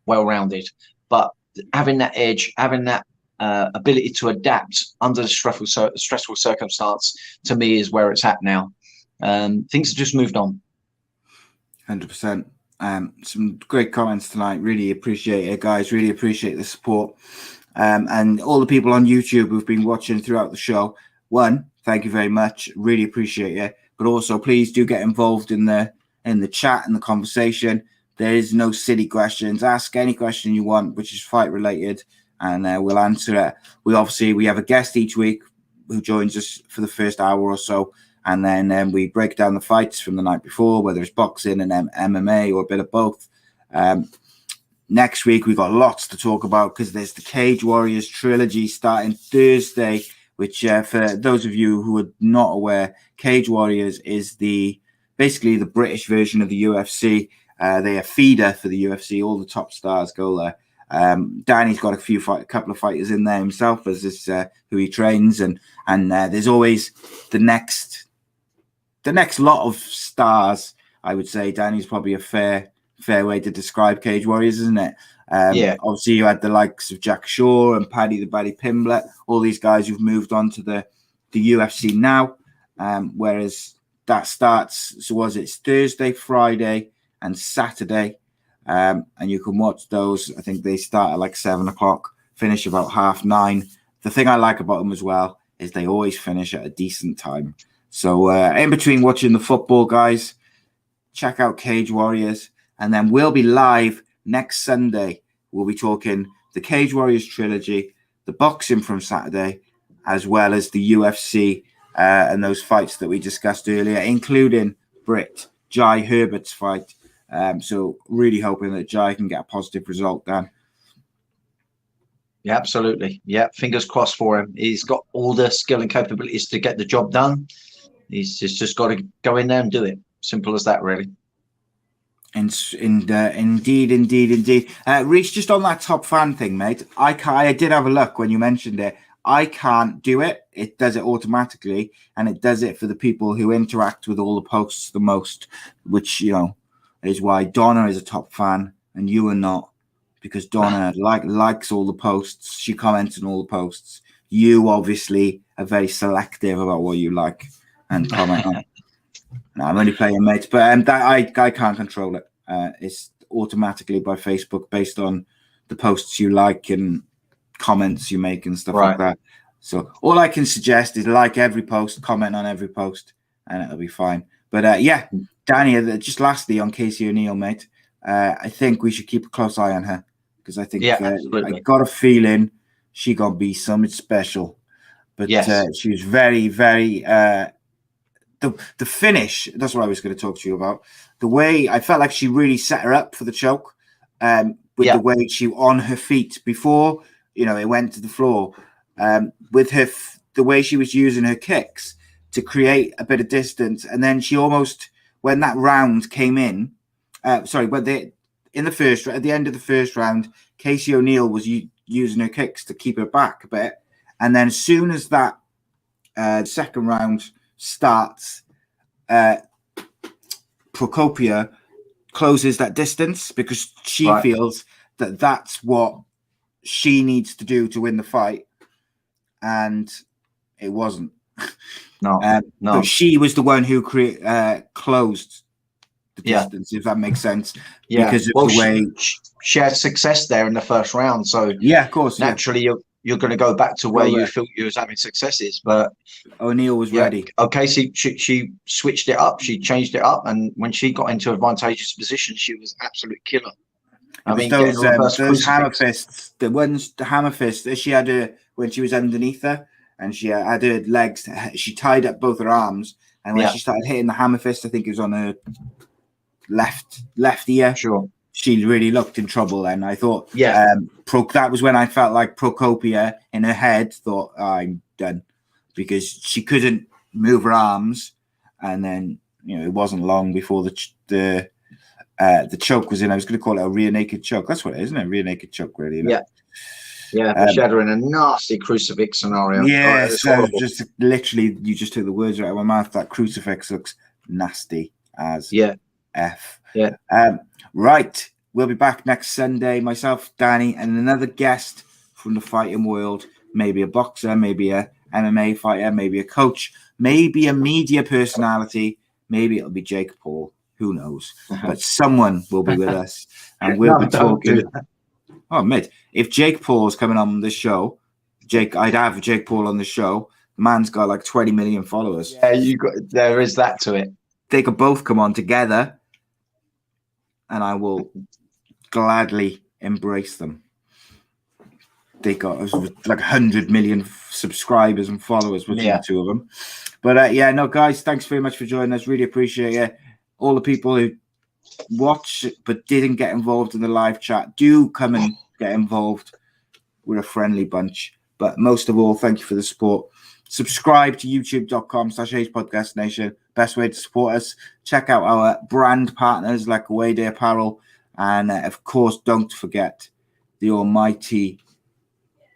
well-rounded, but having that edge, having that ability to adapt under the stressful circumstance, to me, is where it's at now. Things have just moved on. 100%. Some great comments tonight. Really appreciate it, guys. Really appreciate the support. And all the people on YouTube who've been watching throughout the show. One, thank you very much. Really appreciate it. But also, please do get involved in the chat and the conversation. There is no silly questions. Ask any question you want, which is fight related, and we'll answer it. We have a guest each week who joins us for the first hour or so, and then we break down the fights from the night before, whether it's boxing and MMA or a bit of both. Next week we've got lots to talk about because there's the Cage Warriors Trilogy starting Thursday, which for those of you who are not aware, Cage Warriors is basically the British version of the UFC. They're a feeder for the UFC. All the top stars go there. Danny's got a couple of fighters in there himself as this who he trains, and there's always the next lot of stars. I would say Danny's probably a fair way to describe Cage Warriors, isn't it? Yeah. Obviously, you had the likes of Jack Shaw and Paddy the Baddy Pimblett, all these guys who've moved on to the UFC now. Whereas that starts, it's Thursday, Friday, and Saturday. And you can watch those. I think they start at like 7 o'clock, finish about 9:30. The thing I like about them as well is they always finish at a decent time. So in between watching the football, guys, check out Cage Warriors. And then we'll be live next Sunday. We'll be talking the Cage Warriors Trilogy, the boxing from Saturday, as well as the UFC and those fights that we discussed earlier, including Jai Herbert's fight. So really hoping that Jai can get a positive result, Dan. Yeah, absolutely. Yeah, fingers crossed for him. He's got all the skill and capabilities to get the job done. He's just got to go in there and do it. Simple as that, really. Indeed. Reece, just on that top fan thing, mate, I did have a look when you mentioned it. I can't do it. It does it automatically, and it does it for the people who interact with all the posts the most, which, is why Donna is a top fan and you are not, because Donna likes all the posts. She comments on all the posts. You obviously are very selective about what you like and comment on. No, I'm only playing, mate, but that I can't control it. It's automatically by Facebook based on the posts you like and comments you make and stuff like that. So all I can suggest is like every post, comment on every post, and it'll be fine. But Danny, just lastly on Casey O'Neill, mate, I think we should keep a close eye on her because I think I got a feeling she gonna be something special. But she was very, very. The finish, that's what I was going to talk to you about. The way I felt like she really set her up for the choke with the way she on her feet before, it went to the floor. With the way she was using her kicks to create a bit of distance. And then she almost, when that round came in, at the end of the first round, Casey O'Neill was using her kicks to keep her back a bit. And then as soon as that second round starts, Procopia closes that distance because she feels that that's what she needs to do to win the fight, and it wasn't. No, no. But she was the one who closed the distance, if that makes sense. Yeah. Because of the way she had success there in the first round. So yeah, of course. Naturally, you're going to go back to where you felt you was having successes. But O'Neill was ready. Okay, she switched it up. She changed it up, and when she got into advantageous position, she was absolute killer. I mean, those hammer fists, the hammer fist that she had when she was underneath her, and she had her legs. She tied up both her arms, and when she started hitting the hammer fist, I think it was on her left ear. Sure. She really looked in trouble, and I thought, that was when I felt like Procopia in her head thought, I'm done, because she couldn't move her arms, and then it wasn't long before the choke was in. I was going to call it a rear naked choke. That's what it is, isn't it? Rear naked choke, really. She had her in a nasty crucifix scenario. Yeah, so just literally, you just took the words right out of my mouth. That crucifix looks nasty as F. Yeah. Right. We'll be back next Sunday. Myself, Danny, and another guest from the fighting world. Maybe a boxer, maybe a MMA fighter, maybe a coach, maybe a media personality. Maybe it'll be Jake Paul. Who knows? But someone will be with us, and we'll be talking. Oh, mate! If Jake Paul's coming on this show, I'd have Jake Paul on the show. The man's got like 20 million followers. Yeah, there is that to it. They could both come on together, and I will gladly embrace them. They got like 100 million subscribers and followers between the two of them. But guys, thanks very much for joining us. Really appreciate it. All the people who watch but didn't get involved in the live chat, do come and get involved. We're a friendly bunch. But most of all, thank you for the support. Subscribe to youtube.com/A.C.E Podcast Nation. Best way to support us. Check out our brand partners like Away Day Apparel. And of course, don't forget the almighty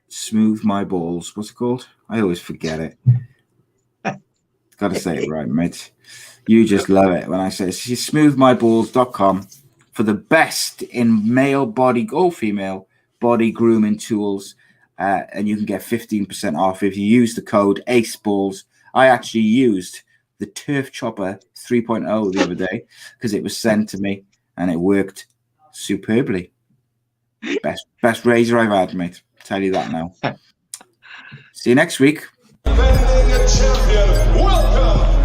Smooth My Balls. What's it called? I always forget it. Got to say it right, mate. You just love it when I say it. Smoothmyballs.com for the best in male body or female body grooming tools. And you can get 15% off if you use the code ACEBALLS. I actually used the Turf Chopper 3.0 the other day because it was sent to me and it worked superbly. Best razor I've had, mate. Tell you that now. See you next week. Defending champion, welcome